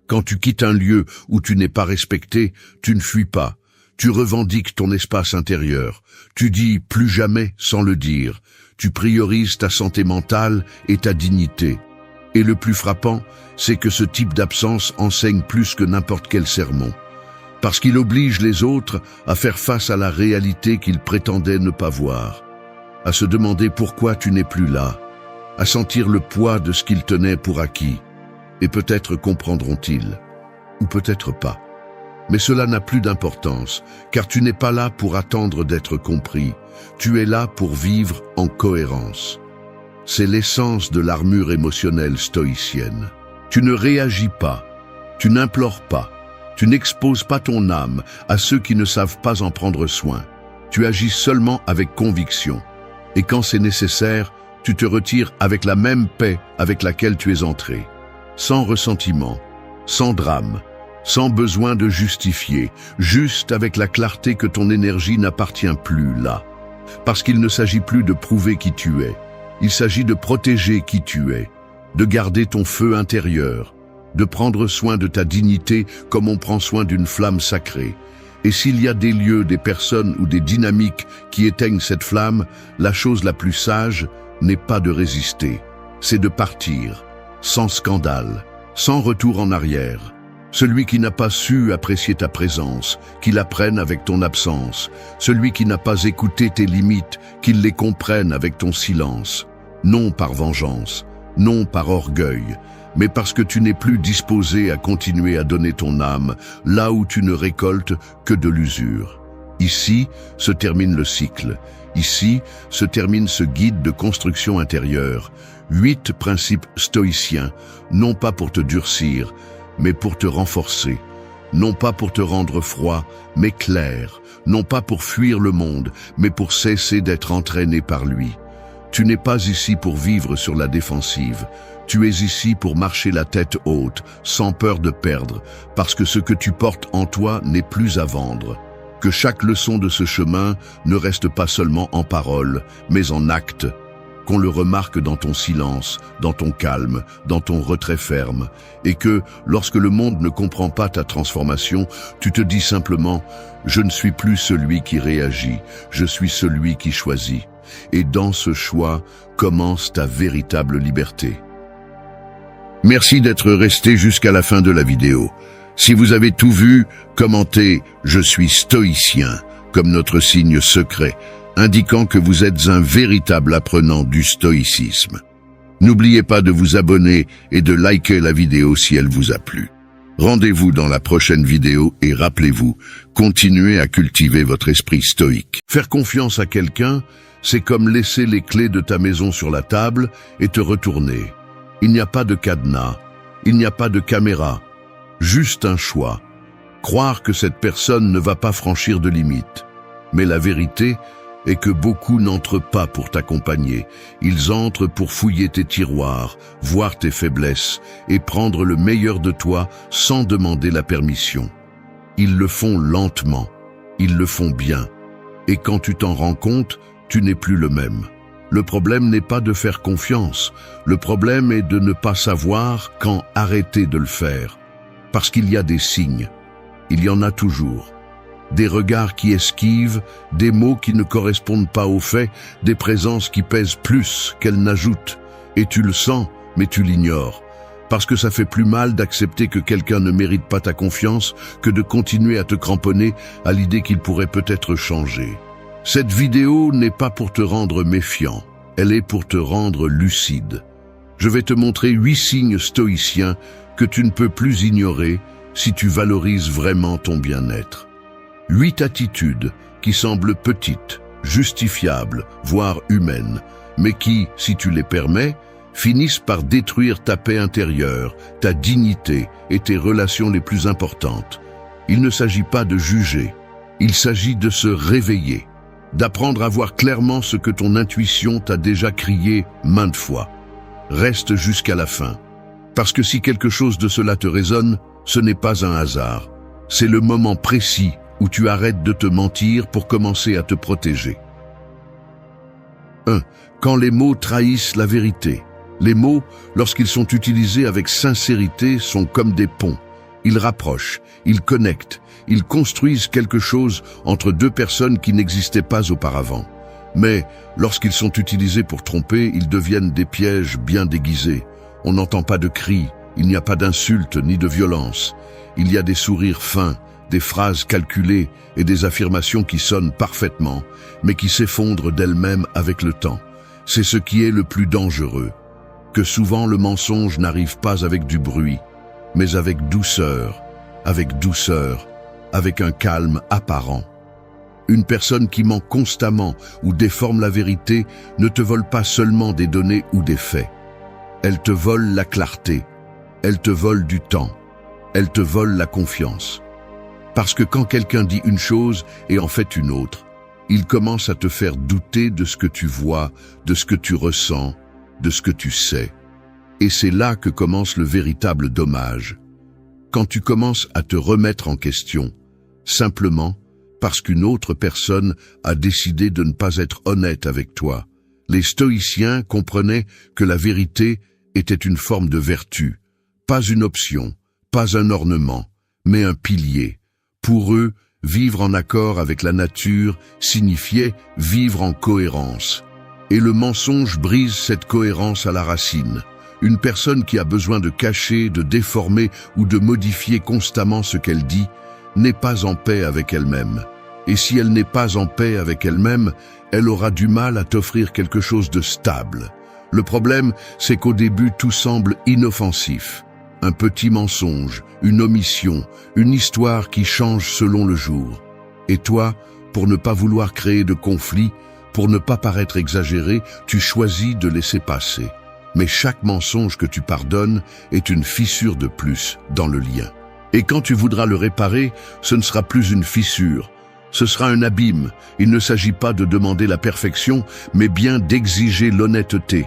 Quand tu quittes un lieu où tu n'es pas respecté, tu ne fuis pas. Tu revendiques ton espace intérieur. Tu dis « plus jamais » sans le dire. Tu priorises ta santé mentale et ta dignité. Et le plus frappant, c'est que ce type d'absence enseigne plus que n'importe quel sermon. Parce qu'il oblige les autres à faire face à la réalité qu'ils prétendaient ne pas voir. À se demander pourquoi tu n'es plus là, à sentir le poids de ce qu'ils tenaient pour acquis. Et peut-être comprendront-ils, ou peut-être pas. Mais cela n'a plus d'importance, car tu n'es pas là pour attendre d'être compris. Tu es là pour vivre en cohérence. C'est l'essence de l'armure émotionnelle stoïcienne. Tu ne réagis pas, tu n'implores pas, tu n'exposes pas ton âme à ceux qui ne savent pas en prendre soin. Tu agis seulement avec conviction. Et quand c'est nécessaire, tu te retires avec la même paix avec laquelle tu es entré. Sans ressentiment, sans drame, sans besoin de justifier, juste avec la clarté que ton énergie n'appartient plus là. Parce qu'il ne s'agit plus de prouver qui tu es. Il s'agit de protéger qui tu es, de garder ton feu intérieur, de prendre soin de ta dignité comme on prend soin d'une flamme sacrée. Et s'il y a des lieux, des personnes ou des dynamiques qui éteignent cette flamme, la chose la plus sage n'est pas de résister, c'est de partir, sans scandale, sans retour en arrière, celui qui n'a pas su apprécier ta présence, qu'il apprenne avec ton absence, celui qui n'a pas écouté tes limites, qu'il les comprenne avec ton silence, non par vengeance, non par orgueil, mais parce que tu n'es plus disposé à continuer à donner ton âme là où tu ne récoltes que de l'usure. Ici se termine le cycle. Ici se termine ce guide de construction intérieure. 8 principes stoïciens, non pas pour te durcir, mais pour te renforcer. Non pas pour te rendre froid, mais clair. Non pas pour fuir le monde, mais pour cesser d'être entraîné par lui. Tu n'es pas ici pour vivre sur la défensive. Tu es ici pour marcher la tête haute, sans peur de perdre, parce que ce que tu portes en toi n'est plus à vendre. Que chaque leçon de ce chemin ne reste pas seulement en parole, mais en acte. Qu'on le remarque dans ton silence, dans ton calme, dans ton retrait ferme, et que, lorsque le monde ne comprend pas ta transformation, tu te dis simplement « Je ne suis plus celui qui réagit, je suis celui qui choisit ». Et dans ce choix commence ta véritable liberté. Merci d'être resté jusqu'à la fin de la vidéo. Si vous avez tout vu, commentez « Je suis stoïcien » comme notre signe secret, indiquant que vous êtes un véritable apprenant du stoïcisme. N'oubliez pas de vous abonner et de liker la vidéo si elle vous a plu. Rendez-vous dans la prochaine vidéo et rappelez-vous, continuez à cultiver votre esprit stoïque. Faire confiance à quelqu'un, c'est comme laisser les clés de ta maison sur la table et te retourner. Il n'y a pas de cadenas, il n'y a pas de caméra, juste un choix. Croire que cette personne ne va pas franchir de limites. Mais la vérité est que beaucoup n'entrent pas pour t'accompagner. Ils entrent pour fouiller tes tiroirs, voir tes faiblesses et prendre le meilleur de toi sans demander la permission. Ils le font lentement, ils le font bien. Et quand tu t'en rends compte, tu n'es plus le même. Le problème n'est pas de faire confiance, le problème est de ne pas savoir quand arrêter de le faire. Parce qu'il y a des signes, il y en a toujours. Des regards qui esquivent, des mots qui ne correspondent pas aux faits, des présences qui pèsent plus qu'elles n'ajoutent. Et tu le sens, mais tu l'ignores. Parce que ça fait plus mal d'accepter que quelqu'un ne mérite pas ta confiance que de continuer à te cramponner à l'idée qu'il pourrait peut-être changer. Cette vidéo n'est pas pour te rendre méfiant, elle est pour te rendre lucide. Je vais te montrer 8 signes stoïciens que tu ne peux plus ignorer si tu valorises vraiment ton bien-être. 8 attitudes qui semblent petites, justifiables, voire humaines, mais qui, si tu les permets, finissent par détruire ta paix intérieure, ta dignité et tes relations les plus importantes. Il ne s'agit pas de juger, il s'agit de se réveiller, d'apprendre à voir clairement ce que ton intuition t'a déjà crié maintes fois. Reste jusqu'à la fin, parce que si quelque chose de cela te résonne, ce n'est pas un hasard, c'est le moment précis où tu arrêtes de te mentir pour commencer à te protéger. 1. Quand les mots trahissent la vérité. Les mots, lorsqu'ils sont utilisés avec sincérité, sont comme des ponts. Ils rapprochent, ils connectent, ils construisent quelque chose entre deux personnes qui n'existaient pas auparavant. Mais lorsqu'ils sont utilisés pour tromper, ils deviennent des pièges bien déguisés. On n'entend pas de cris, il n'y a pas d'insultes ni de violence. Il y a des sourires fins, des phrases calculées et des affirmations qui sonnent parfaitement, mais qui s'effondrent d'elles-mêmes avec le temps. C'est ce qui est le plus dangereux, que souvent le mensonge n'arrive pas avec du bruit, mais avec douceur, avec un calme apparent. Une personne qui ment constamment ou déforme la vérité ne te vole pas seulement des données ou des faits. Elle te vole la clarté, elle te vole du temps, elle te vole la confiance. Parce que quand quelqu'un dit une chose et en fait une autre, il commence à te faire douter de ce que tu vois, de ce que tu ressens, de ce que tu sais. Et c'est là que commence le véritable dommage. Quand tu commences à te remettre en question, simplement parce qu'une autre personne a décidé de ne pas être honnête avec toi. Les stoïciens comprenaient que la vérité était une forme de vertu, pas une option, pas un ornement, mais un pilier. Pour eux, vivre en accord avec la nature signifiait vivre en cohérence. Et le mensonge brise cette cohérence à la racine. Une personne qui a besoin de cacher, de déformer ou de modifier constamment ce qu'elle dit n'est pas en paix avec elle-même. Et si elle n'est pas en paix avec elle-même, elle aura du mal à t'offrir quelque chose de stable. Le problème, c'est qu'au début, tout semble inoffensif. Un petit mensonge, une omission, une histoire qui change selon le jour. Et toi, pour ne pas vouloir créer de conflit, pour ne pas paraître exagéré, tu choisis de laisser passer. Mais chaque mensonge que tu pardonnes est une fissure de plus dans le lien. Et quand tu voudras le réparer, ce ne sera plus une fissure, ce sera un abîme. Il ne s'agit pas de demander la perfection, mais bien d'exiger l'honnêteté.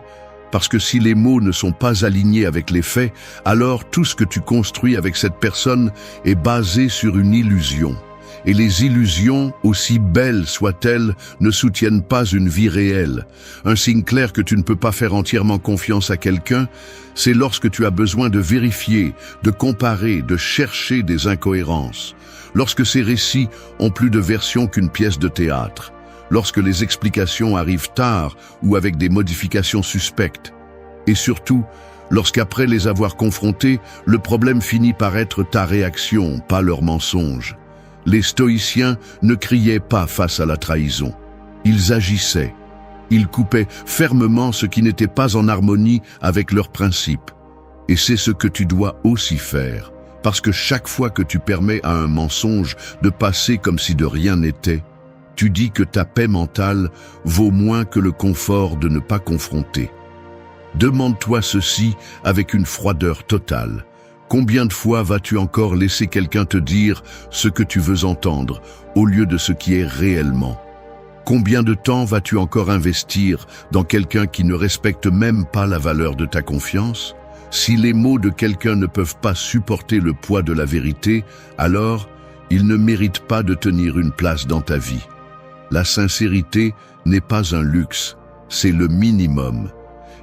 Parce que si les mots ne sont pas alignés avec les faits, alors tout ce que tu construis avec cette personne est basé sur une illusion. Et les illusions, aussi belles soient-elles, ne soutiennent pas une vie réelle. Un signe clair que tu ne peux pas faire entièrement confiance à quelqu'un, c'est lorsque tu as besoin de vérifier, de comparer, de chercher des incohérences. Lorsque ces récits ont plus de versions qu'une pièce de théâtre. Lorsque les explications arrivent tard ou avec des modifications suspectes. Et surtout, lorsqu'après les avoir confrontés, le problème finit par être ta réaction, pas leur mensonge. Les stoïciens ne criaient pas face à la trahison. Ils agissaient. Ils coupaient fermement ce qui n'était pas en harmonie avec leurs principes. Et c'est ce que tu dois aussi faire. Parce que chaque fois que tu permets à un mensonge de passer comme si de rien n'était, tu dis que ta paix mentale vaut moins que le confort de ne pas confronter. Demande-toi ceci avec une froideur totale. Combien de fois vas-tu encore laisser quelqu'un te dire ce que tu veux entendre, au lieu de ce qui est réellement? Combien de temps vas-tu encore investir dans quelqu'un qui ne respecte même pas la valeur de ta confiance? Si les mots de quelqu'un ne peuvent pas supporter le poids de la vérité, alors ils ne méritent pas de tenir une place dans ta vie. La sincérité n'est pas un luxe, c'est le minimum.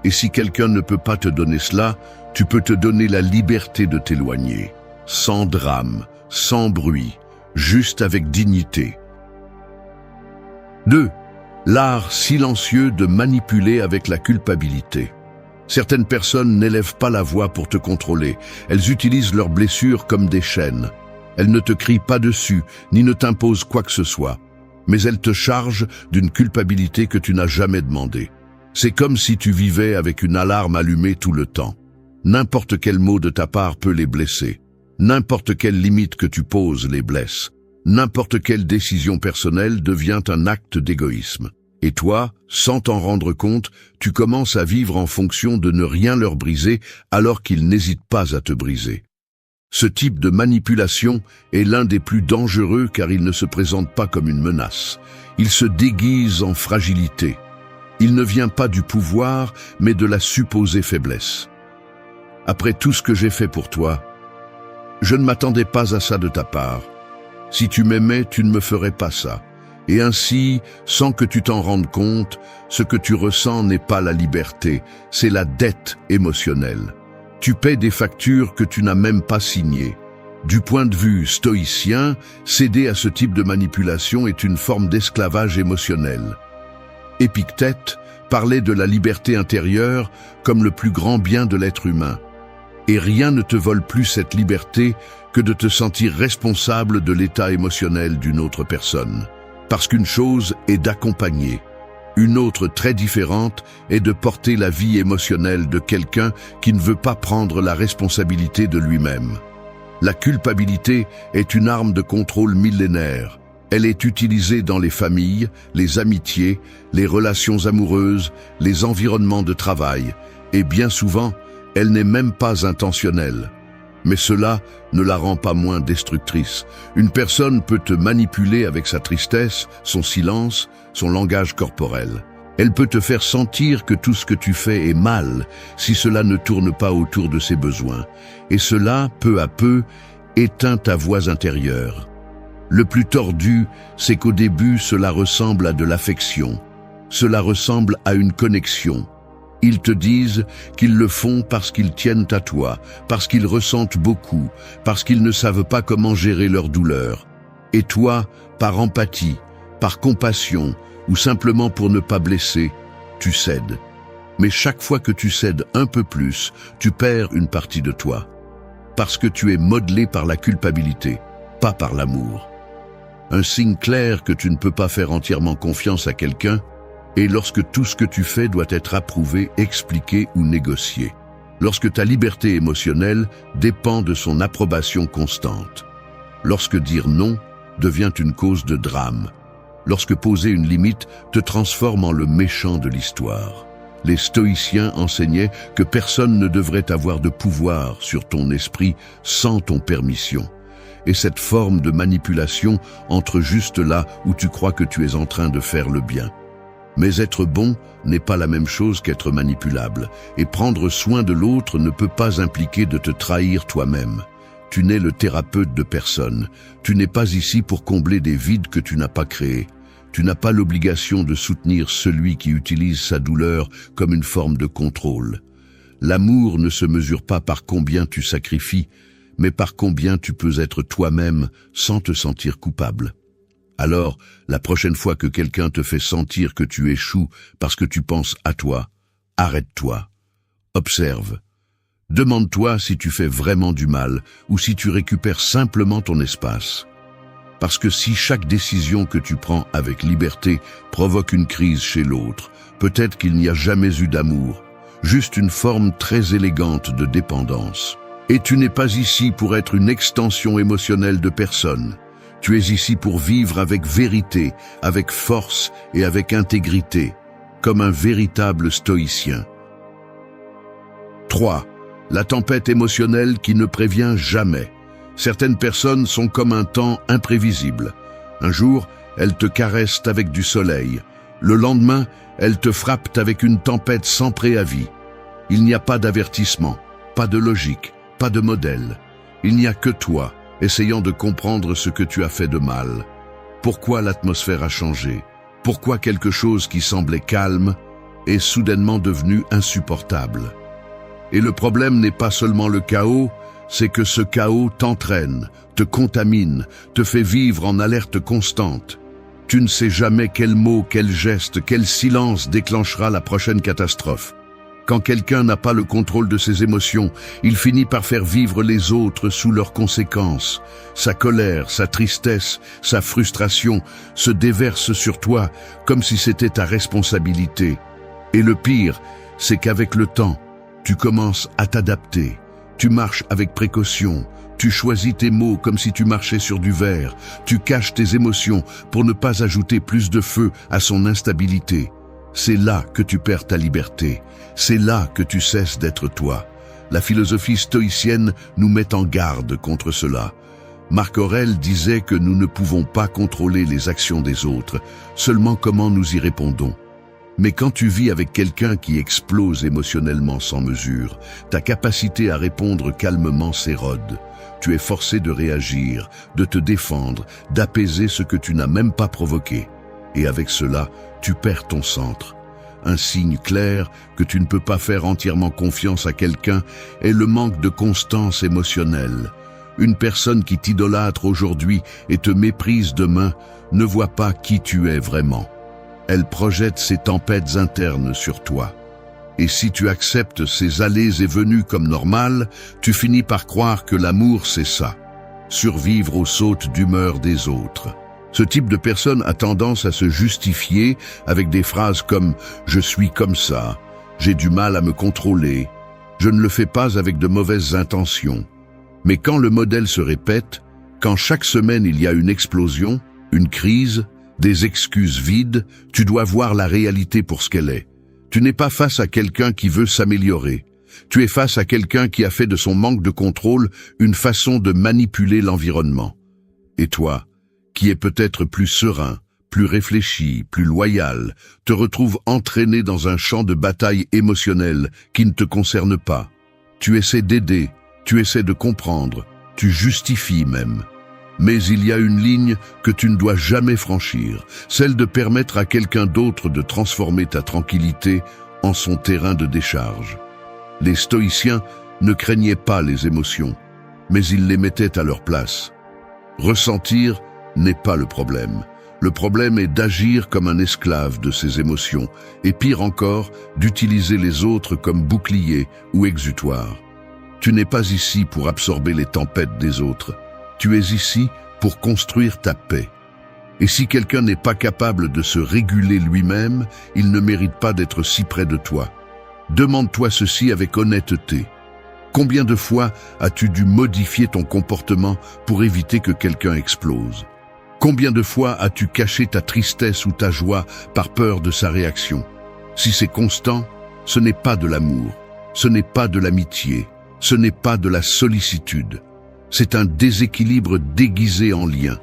Et si quelqu'un ne peut pas te donner cela, tu peux te donner la liberté de t'éloigner, sans drame, sans bruit, juste avec dignité. 2. L'art silencieux de manipuler avec la culpabilité. Certaines personnes n'élèvent pas la voix pour te contrôler. Elles utilisent leurs blessures comme des chaînes. Elles ne te crient pas dessus, ni ne t'imposent quoi que ce soit. Mais elles te chargent d'une culpabilité que tu n'as jamais demandée. C'est comme si tu vivais avec une alarme allumée tout le temps. N'importe quel mot de ta part peut les blesser. N'importe quelle limite que tu poses les blesse. N'importe quelle décision personnelle devient un acte d'égoïsme. Et toi, sans t'en rendre compte, tu commences à vivre en fonction de ne rien leur briser alors qu'ils n'hésitent pas à te briser. Ce type de manipulation est l'un des plus dangereux car il ne se présente pas comme une menace. Il se déguise en fragilité. Il ne vient pas du pouvoir, mais de la supposée faiblesse. Après tout ce que j'ai fait pour toi, je ne m'attendais pas à ça de ta part. Si tu m'aimais, tu ne me ferais pas ça. Et ainsi, sans que tu t'en rendes compte, ce que tu ressens n'est pas la liberté, c'est la dette émotionnelle. Tu paies des factures que tu n'as même pas signées. Du point de vue stoïcien, céder à ce type de manipulation est une forme d'esclavage émotionnel. Épictète parlait de la liberté intérieure comme le plus grand bien de l'être humain. Et rien ne te vole plus cette liberté que de te sentir responsable de l'état émotionnel d'une autre personne. Parce qu'une chose est d'accompagner. Une autre très différente est de porter la vie émotionnelle de quelqu'un qui ne veut pas prendre la responsabilité de lui-même. La culpabilité est une arme de contrôle millénaire. Elle est utilisée dans les familles, les amitiés, les relations amoureuses, les environnements de travail. Et bien souvent, elle n'est même pas intentionnelle. Mais cela ne la rend pas moins destructrice. Une personne peut te manipuler avec sa tristesse, son silence, son langage corporel. Elle peut te faire sentir que tout ce que tu fais est mal si cela ne tourne pas autour de ses besoins. Et cela, peu à peu, éteint ta voix intérieure. Le plus tordu, c'est qu'au début, cela ressemble à de l'affection. Cela ressemble à une connexion. Ils te disent qu'ils le font parce qu'ils tiennent à toi, parce qu'ils ressentent beaucoup, parce qu'ils ne savent pas comment gérer leur douleur. Et toi, par empathie, par compassion, ou simplement pour ne pas blesser, tu cèdes. Mais chaque fois que tu cèdes un peu plus, tu perds une partie de toi. Parce que tu es modelé par la culpabilité, pas par l'amour. Un signe clair que tu ne peux pas faire entièrement confiance à quelqu'un est lorsque tout ce que tu fais doit être approuvé, expliqué ou négocié. Lorsque ta liberté émotionnelle dépend de son approbation constante. Lorsque dire non devient une cause de drame. Lorsque poser une limite te transforme en le méchant de l'histoire. Les stoïciens enseignaient que personne ne devrait avoir de pouvoir sur ton esprit sans ton permission. Et cette forme de manipulation entre juste là où tu crois que tu es en train de faire le bien. Mais être bon n'est pas la même chose qu'être manipulable, et prendre soin de l'autre ne peut pas impliquer de te trahir toi-même. Tu n'es le thérapeute de personne. Tu n'es pas ici pour combler des vides que tu n'as pas créés. Tu n'as pas l'obligation de soutenir celui qui utilise sa douleur comme une forme de contrôle. L'amour ne se mesure pas par combien tu sacrifies, mais par combien tu peux être toi-même sans te sentir coupable. Alors, la prochaine fois que quelqu'un te fait sentir que tu échoues parce que tu penses à toi, arrête-toi. Observe. Demande-toi si tu fais vraiment du mal ou si tu récupères simplement ton espace. Parce que si chaque décision que tu prends avec liberté provoque une crise chez l'autre, peut-être qu'il n'y a jamais eu d'amour, juste une forme très élégante de dépendance. Et tu n'es pas ici pour être une extension émotionnelle de personne. Tu es ici pour vivre avec vérité, avec force et avec intégrité, comme un véritable stoïcien. 3. La tempête émotionnelle qui ne prévient jamais. Certaines personnes sont comme un temps imprévisible. Un jour, elles te caressent avec du soleil. Le lendemain, elles te frappent avec une tempête sans préavis. Il n'y a pas d'avertissement, pas de logique, pas de modèle. Il n'y a que toi, essayant de comprendre ce que tu as fait de mal. Pourquoi l'atmosphère a changé? Pourquoi quelque chose qui semblait calme est soudainement devenu insupportable? Et le problème n'est pas seulement le chaos, c'est que ce chaos t'entraîne, te contamine, te fait vivre en alerte constante. Tu ne sais jamais quel mot, quel geste, quel silence déclenchera la prochaine catastrophe. Quand quelqu'un n'a pas le contrôle de ses émotions, il finit par faire vivre les autres sous leurs conséquences. Sa colère, sa tristesse, sa frustration se déversent sur toi comme si c'était ta responsabilité. Et le pire, c'est qu'avec le temps, tu commences à t'adapter. Tu marches avec précaution, tu choisis tes mots comme si tu marchais sur du verre, tu caches tes émotions pour ne pas ajouter plus de feu à son instabilité. C'est là que tu perds ta liberté, c'est là que tu cesses d'être toi. La philosophie stoïcienne nous met en garde contre cela. Marc Aurèle disait que nous ne pouvons pas contrôler les actions des autres, seulement comment nous y répondons. Mais quand tu vis avec quelqu'un qui explose émotionnellement sans mesure, ta capacité à répondre calmement s'érode. Tu es forcé de réagir, de te défendre, d'apaiser ce que tu n'as même pas provoqué. Et avec cela, tu perds ton centre. Un signe clair que tu ne peux pas faire entièrement confiance à quelqu'un est le manque de constance émotionnelle. Une personne qui t'idolâtre aujourd'hui et te méprise demain ne voit pas qui tu es vraiment. Elle projette ses tempêtes internes sur toi. Et si tu acceptes ces allées et venues comme normales, tu finis par croire que l'amour c'est ça. Survivre aux sautes d'humeur des autres. Ce type de personne a tendance à se justifier avec des phrases comme « je suis comme ça »,« j'ai du mal à me contrôler »,« je ne le fais pas avec de mauvaises intentions ». Mais quand le modèle se répète, quand chaque semaine il y a une explosion, une crise, des excuses vides, tu dois voir la réalité pour ce qu'elle est. Tu n'es pas face à quelqu'un qui veut s'améliorer. Tu es face à quelqu'un qui a fait de son manque de contrôle une façon de manipuler l'environnement. Et toi, qui es peut-être plus serein, plus réfléchi, plus loyal, te retrouves entraîné dans un champ de bataille émotionnelle qui ne te concerne pas. Tu essaies d'aider, tu essaies de comprendre, tu justifies même. Mais il y a une ligne que tu ne dois jamais franchir, celle de permettre à quelqu'un d'autre de transformer ta tranquillité en son terrain de décharge. Les stoïciens ne craignaient pas les émotions, mais ils les mettaient à leur place. Ressentir n'est pas le problème. Le problème est d'agir comme un esclave de ses émotions, et pire encore, d'utiliser les autres comme bouclier ou exutoire. Tu n'es pas ici pour absorber les tempêtes des autres. Tu es ici pour construire ta paix. Et si quelqu'un n'est pas capable de se réguler lui-même, il ne mérite pas d'être si près de toi. Demande-toi ceci avec honnêteté. Combien de fois as-tu dû modifier ton comportement pour éviter que quelqu'un explose? Combien de fois as-tu caché ta tristesse ou ta joie par peur de sa réaction? Si c'est constant, ce n'est pas de l'amour, ce n'est pas de l'amitié, ce n'est pas de la sollicitude. C'est un déséquilibre déguisé en lien.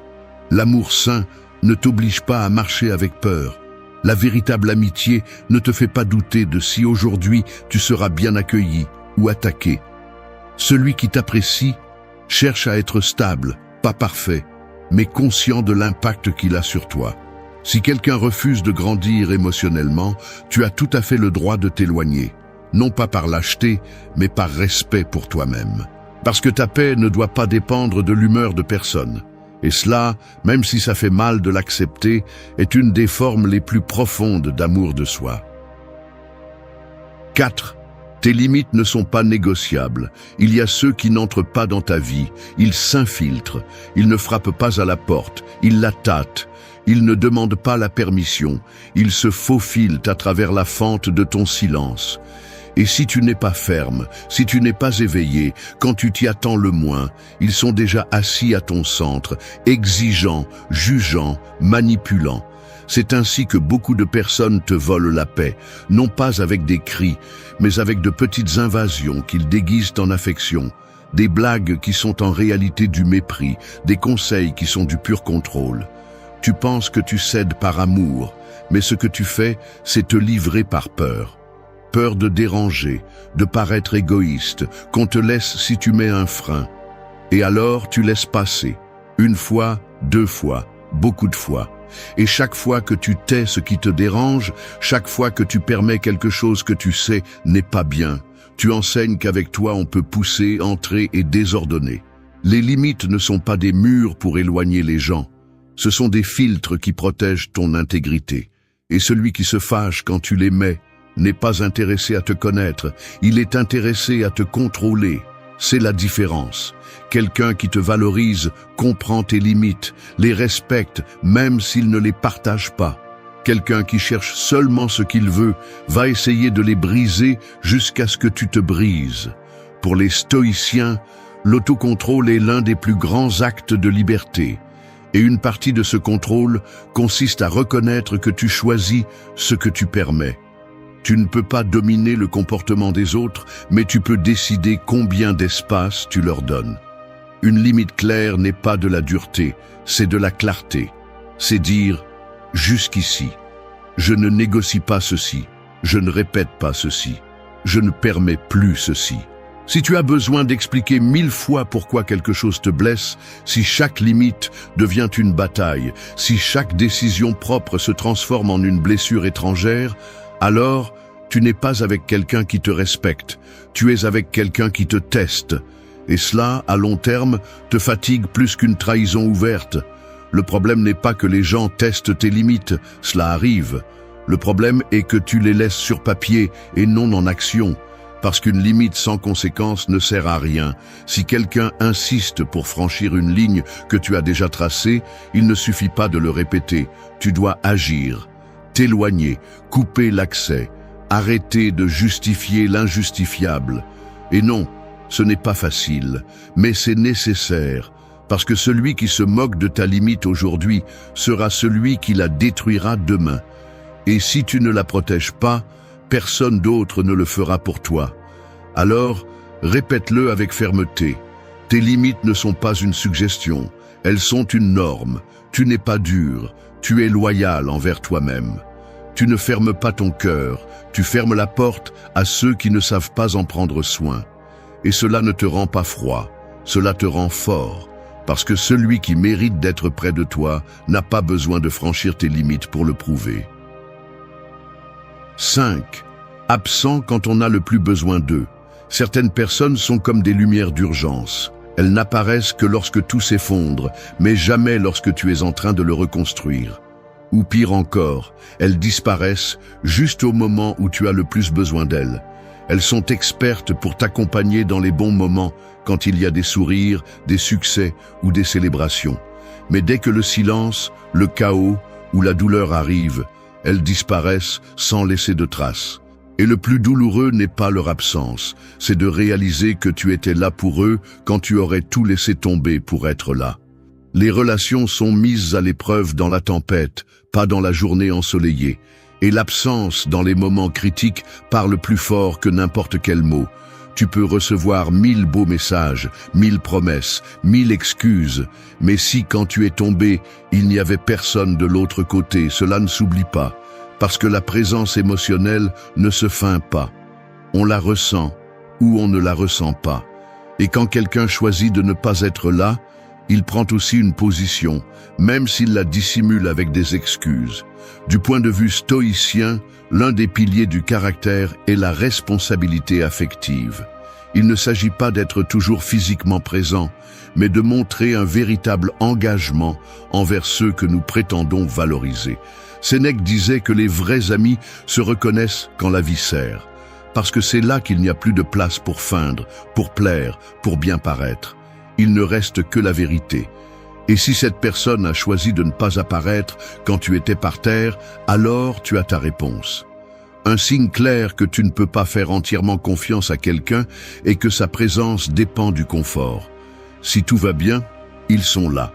L'amour sain ne t'oblige pas à marcher avec peur. La véritable amitié ne te fait pas douter de si aujourd'hui tu seras bien accueilli ou attaqué. Celui qui t'apprécie cherche à être stable, pas parfait, mais conscient de l'impact qu'il a sur toi. Si quelqu'un refuse de grandir émotionnellement, tu as tout à fait le droit de t'éloigner, non pas par lâcheté, mais par respect pour toi-même. Parce que ta paix ne doit pas dépendre de l'humeur de personne. Et cela, même si ça fait mal de l'accepter, est une des formes les plus profondes d'amour de soi. 4. Tes limites ne sont pas négociables. Il y a ceux qui n'entrent pas dans ta vie. Ils s'infiltrent. Ils ne frappent pas à la porte. Ils la tâtent. Ils ne demandent pas la permission. Ils se faufilent à travers la fente de ton silence. Et si tu n'es pas ferme, si tu n'es pas éveillé, quand tu t'y attends le moins, ils sont déjà assis à ton centre, exigeants, jugeants, manipulant. C'est ainsi que beaucoup de personnes te volent la paix, non pas avec des cris, mais avec de petites invasions qu'ils déguisent en affection, des blagues qui sont en réalité du mépris, des conseils qui sont du pur contrôle. Tu penses que tu cèdes par amour, mais ce que tu fais, c'est te livrer par peur. Peur de déranger, de paraître égoïste, qu'on te laisse si tu mets un frein. Et alors tu laisses passer, une fois, deux fois, beaucoup de fois. Et chaque fois que tu tais ce qui te dérange, chaque fois que tu permets quelque chose que tu sais n'est pas bien, tu enseignes qu'avec toi on peut pousser, entrer et désordonner. Les limites ne sont pas des murs pour éloigner les gens, ce sont des filtres qui protègent ton intégrité. Et celui qui se fâche quand tu les mets n'est pas intéressé à te connaître, il est intéressé à te contrôler. C'est la différence. Quelqu'un qui te valorise comprend tes limites, les respecte même s'il ne les partage pas. Quelqu'un qui cherche seulement ce qu'il veut va essayer de les briser jusqu'à ce que tu te brises. Pour les stoïciens, l'autocontrôle est l'un des plus grands actes de liberté. Et une partie de ce contrôle consiste à reconnaître que tu choisis ce que tu permets. Tu ne peux pas dominer le comportement des autres, mais tu peux décider combien d'espace tu leur donnes. Une limite claire n'est pas de la dureté, c'est de la clarté. C'est dire « jusqu'ici, je ne négocie pas ceci, je ne répète pas ceci, je ne permets plus ceci ». Si tu as besoin d'expliquer 1000 fois pourquoi quelque chose te blesse, si chaque limite devient une bataille, si chaque décision propre se transforme en une blessure étrangère, alors tu n'es pas avec quelqu'un qui te respecte, tu es avec quelqu'un qui te teste. Et cela, à long terme, te fatigue plus qu'une trahison ouverte. Le problème n'est pas que les gens testent tes limites, cela arrive. Le problème est que tu les laisses sur papier et non en action. Parce qu'une limite sans conséquence ne sert à rien. Si quelqu'un insiste pour franchir une ligne que tu as déjà tracée, il ne suffit pas de le répéter. Tu dois agir, t'éloigner, couper l'accès, arrêter de justifier l'injustifiable. Et non, ce n'est pas facile, mais c'est nécessaire, parce que celui qui se moque de ta limite aujourd'hui sera celui qui la détruira demain. Et si tu ne la protèges pas, personne d'autre ne le fera pour toi. Alors, répète-le avec fermeté. Tes limites ne sont pas une suggestion, elles sont une norme. Tu n'es pas dur, tu es loyal envers toi-même. Tu ne fermes pas ton cœur, tu fermes la porte à ceux qui ne savent pas en prendre soin. Et cela ne te rend pas froid, cela te rend fort, parce que celui qui mérite d'être près de toi n'a pas besoin de franchir tes limites pour le prouver. 5. Absent quand on a le plus besoin d'eux. Certaines personnes sont comme des lumières d'urgence. Elles n'apparaissent que lorsque tout s'effondre, mais jamais lorsque tu es en train de le reconstruire. Ou pire encore, elles disparaissent juste au moment où tu as le plus besoin d'elles. Elles sont expertes pour t'accompagner dans les bons moments, quand il y a des sourires, des succès ou des célébrations. Mais dès que le silence, le chaos ou la douleur arrivent, elles disparaissent sans laisser de traces. Et le plus douloureux n'est pas leur absence, c'est de réaliser que tu étais là pour eux quand tu aurais tout laissé tomber pour être là. Les relations sont mises à l'épreuve dans la tempête, pas dans la journée ensoleillée. Et l'absence dans les moments critiques parle plus fort que n'importe quel mot. Tu peux recevoir 1000 beaux messages, 1000 promesses, 1000 excuses, mais si quand tu es tombé, il n'y avait personne de l'autre côté, cela ne s'oublie pas, parce que la présence émotionnelle ne se feint pas. On la ressent ou on ne la ressent pas. Et quand quelqu'un choisit de ne pas être là, il prend aussi une position, même s'il la dissimule avec des excuses. Du point de vue stoïcien, l'un des piliers du caractère est la responsabilité affective. Il ne s'agit pas d'être toujours physiquement présent, mais de montrer un véritable engagement envers ceux que nous prétendons valoriser. Sénèque disait que les vrais amis se reconnaissent quand la vie sert, parce que c'est là qu'il n'y a plus de place pour feindre, pour plaire, pour bien paraître. Il ne reste que la vérité. Et si cette personne a choisi de ne pas apparaître quand tu étais par terre, alors tu as ta réponse. Un signe clair que tu ne peux pas faire entièrement confiance à quelqu'un est que sa présence dépend du confort. Si tout va bien, ils sont là.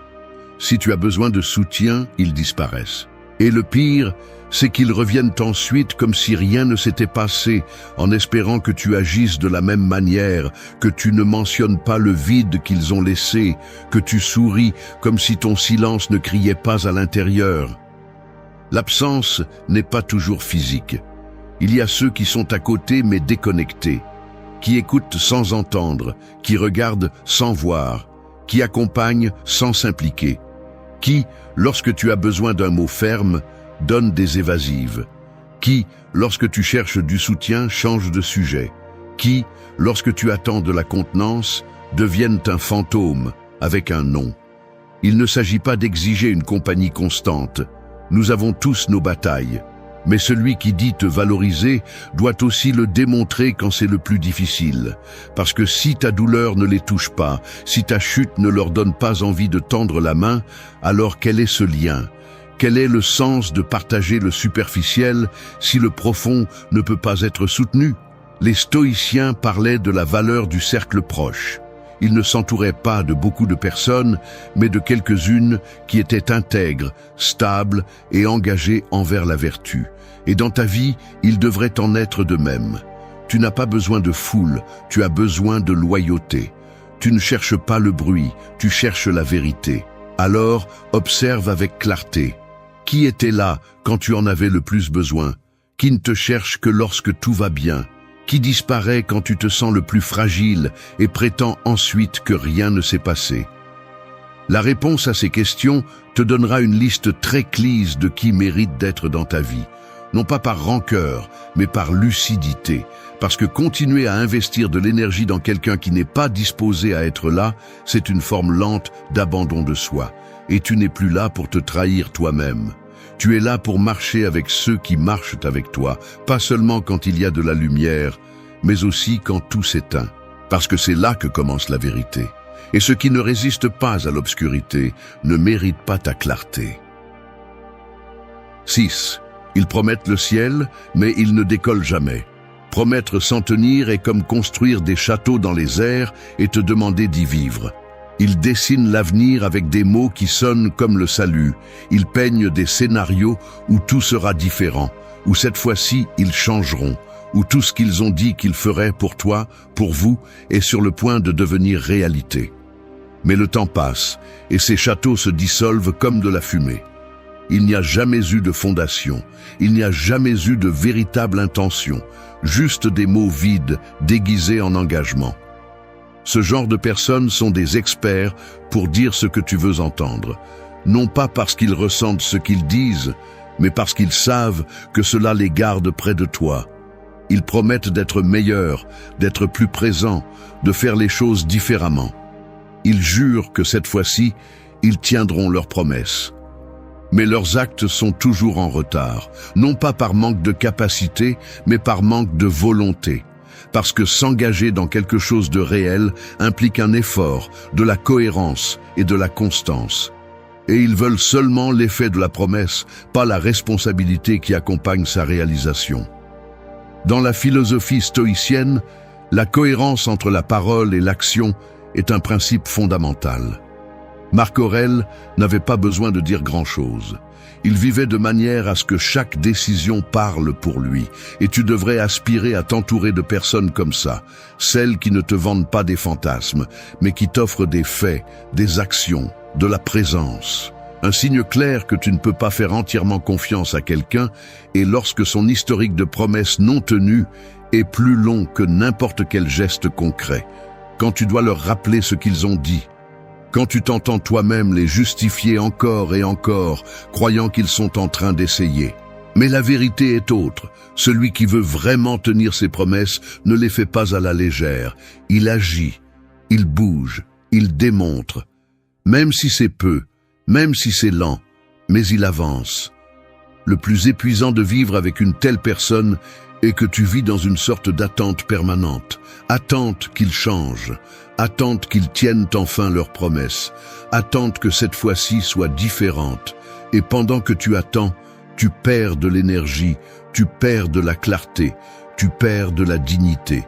Si tu as besoin de soutien, ils disparaissent. Et le pire, c'est qu'ils reviennent ensuite comme si rien ne s'était passé, en espérant que tu agisses de la même manière, que tu ne mentionnes pas le vide qu'ils ont laissé, que tu souris comme si ton silence ne criait pas à l'intérieur. L'absence n'est pas toujours physique. Il y a ceux qui sont à côté mais déconnectés, qui écoutent sans entendre, qui regardent sans voir, qui accompagnent sans s'impliquer, qui, lorsque tu as besoin d'un mot ferme, donne des évasives, qui, lorsque tu cherches du soutien, change de sujet, qui, lorsque tu attends de la contenance, deviennent un fantôme avec un nom. Il ne s'agit pas d'exiger une compagnie constante. Nous avons tous nos batailles, mais celui qui dit te valoriser doit aussi le démontrer quand c'est le plus difficile. Parce que si ta douleur ne les touche pas, si ta chute ne leur donne pas envie de tendre la main, alors quel est ce lien ? Quel est le sens de partager le superficiel si le profond ne peut pas être soutenu? Les stoïciens parlaient de la valeur du cercle proche. Ils ne s'entouraient pas de beaucoup de personnes, mais de quelques-unes qui étaient intègres, stables et engagées envers la vertu. Et dans ta vie, il devrait en être de même. Tu n'as pas besoin de foule, tu as besoin de loyauté. Tu ne cherches pas le bruit, tu cherches la vérité. Alors, observe avec clarté. Qui était là quand tu en avais le plus besoin? Qui ne te cherche que lorsque tout va bien? Qui disparaît quand tu te sens le plus fragile et prétend ensuite que rien ne s'est passé? La réponse à ces questions te donnera une liste très claire de qui mérite d'être dans ta vie. Non pas par rancœur, mais par lucidité. Parce que continuer à investir de l'énergie dans quelqu'un qui n'est pas disposé à être là, c'est une forme lente d'abandon de soi. Et tu n'es plus là pour te trahir toi-même. Tu es là pour marcher avec ceux qui marchent avec toi, pas seulement quand il y a de la lumière, mais aussi quand tout s'éteint. Parce que c'est là que commence la vérité. Et ceux qui ne résistent pas à l'obscurité ne méritent pas ta clarté. 6. Ils promettent le ciel, mais ils ne décollent jamais. Promettre sans tenir est comme construire des châteaux dans les airs et te demander d'y vivre. Ils dessinent l'avenir avec des mots qui sonnent comme le salut. Ils peignent des scénarios où tout sera différent, où cette fois-ci ils changeront, où tout ce qu'ils ont dit qu'ils feraient pour toi, pour vous, est sur le point de devenir réalité. Mais le temps passe, et ces châteaux se dissolvent comme de la fumée. Il n'y a jamais eu de fondation, il n'y a jamais eu de véritable intention, juste des mots vides déguisés en engagement. Ce genre de personnes sont des experts pour dire ce que tu veux entendre, non pas parce qu'ils ressentent ce qu'ils disent, mais parce qu'ils savent que cela les garde près de toi. Ils promettent d'être meilleurs, d'être plus présents, de faire les choses différemment. Ils jurent que cette fois-ci, ils tiendront leurs promesses. mais leurs actes sont toujours en retard, non pas par manque de capacité, mais par manque de volonté. Parce que s'engager dans quelque chose de réel implique un effort, de la cohérence et de la constance. Et ils veulent seulement l'effet de la promesse, pas la responsabilité qui accompagne sa réalisation. Dans la philosophie stoïcienne, la cohérence entre la parole et l'action est un principe fondamental. Marc Aurèle n'avait pas besoin de dire grand-chose. Il vivait de manière à ce que chaque décision parle pour lui, et tu devrais aspirer à t'entourer de personnes comme ça, celles qui ne te vendent pas des fantasmes, mais qui t'offrent des faits, des actions, de la présence. Un signe clair que tu ne peux pas faire entièrement confiance à quelqu'un est lorsque son historique de promesses non tenues est plus long que n'importe quel geste concret, quand tu dois leur rappeler ce qu'ils ont dit, quand tu t'entends toi-même les justifier encore et encore, croyant qu'ils sont en train d'essayer. Mais la vérité est autre. Celui qui veut vraiment tenir ses promesses ne les fait pas à la légère. Il agit, il bouge, il démontre. Même si c'est peu, même si c'est lent, mais il avance. Le plus épuisant de vivre avec une telle personne est que tu vis dans une sorte d'attente permanente. Attente qu'ils changent, attente qu'ils tiennent enfin leurs promesses, attente que cette fois-ci soit différente. Et pendant que tu attends, tu perds de l'énergie, tu perds de la clarté, tu perds de la dignité.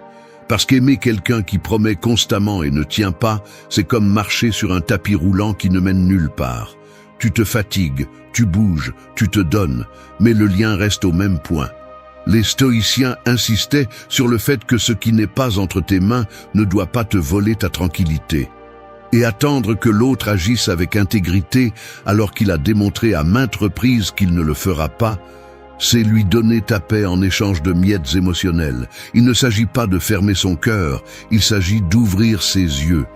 Parce qu'aimer quelqu'un qui promet constamment et ne tient pas, c'est comme marcher sur un tapis roulant qui ne mène nulle part. Tu te fatigues, tu bouges, tu te donnes, mais le lien reste au même point. Les stoïciens insistaient sur le fait que ce qui n'est pas entre tes mains ne doit pas te voler ta tranquillité. Et attendre que l'autre agisse avec intégrité alors qu'il a démontré à maintes reprises qu'il ne le fera pas, c'est lui donner ta paix en échange de miettes émotionnelles. Il ne s'agit pas de fermer son cœur, il s'agit d'ouvrir ses yeux.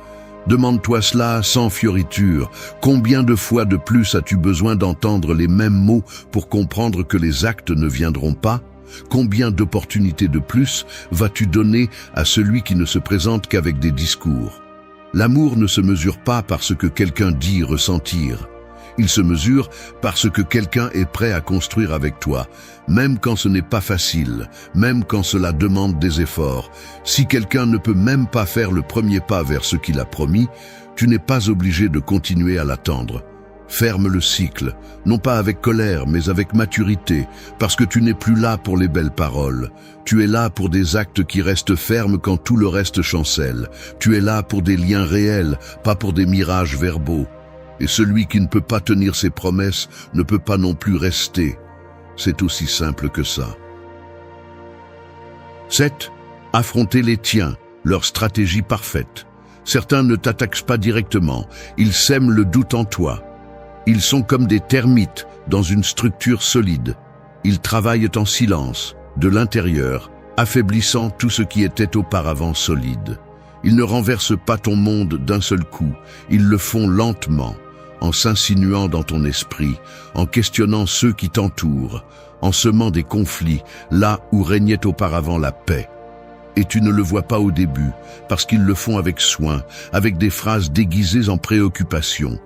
Demande-toi cela sans fioriture. Combien de fois de plus as-tu besoin d'entendre les mêmes mots pour comprendre que les actes ne viendront pas ? Combien d'opportunités de plus vas-tu donner à celui qui ne se présente qu'avec des discours ? L'amour ne se mesure pas par ce que quelqu'un dit ressentir. Il se mesure par ce que quelqu'un est prêt à construire avec toi, même quand ce n'est pas facile, même quand cela demande des efforts. Si quelqu'un ne peut même pas faire le premier pas vers ce qu'il a promis, tu n'es pas obligé de continuer à l'attendre. Ferme le cycle, non pas avec colère, mais avec maturité, parce que tu n'es plus là pour les belles paroles. Tu es là pour des actes qui restent fermes quand tout le reste chancelle. Tu es là pour des liens réels, pas pour des mirages verbaux. Et celui qui ne peut pas tenir ses promesses ne peut pas non plus rester. C'est aussi simple que ça. 7. Affronter les tiens, leur stratégie parfaite. Certains ne t'attaquent pas directement, ils sèment le doute en toi. Ils sont comme des termites dans une structure solide. Ils travaillent en silence, de l'intérieur, affaiblissant tout ce qui était auparavant solide. Ils ne renversent pas ton monde d'un seul coup, ils le font lentement, en s'insinuant dans ton esprit, en questionnant ceux qui t'entourent, en semant des conflits là où régnait auparavant la paix. Et tu ne le vois pas au début, parce qu'ils le font avec soin, avec des phrases déguisées en préoccupation.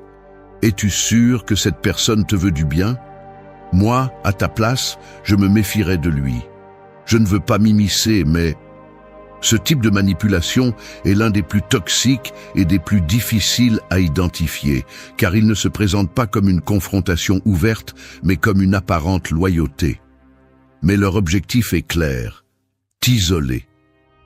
Es-tu sûr que cette personne te veut du bien ? Moi, à ta place, je me méfierais de lui. Je ne veux pas m'immiscer, mais ce type de manipulation est l'un des plus toxiques et des plus difficiles à identifier, car il ne se présente pas comme une confrontation ouverte, mais comme une apparente loyauté. Mais leur objectif est clair, t'isoler.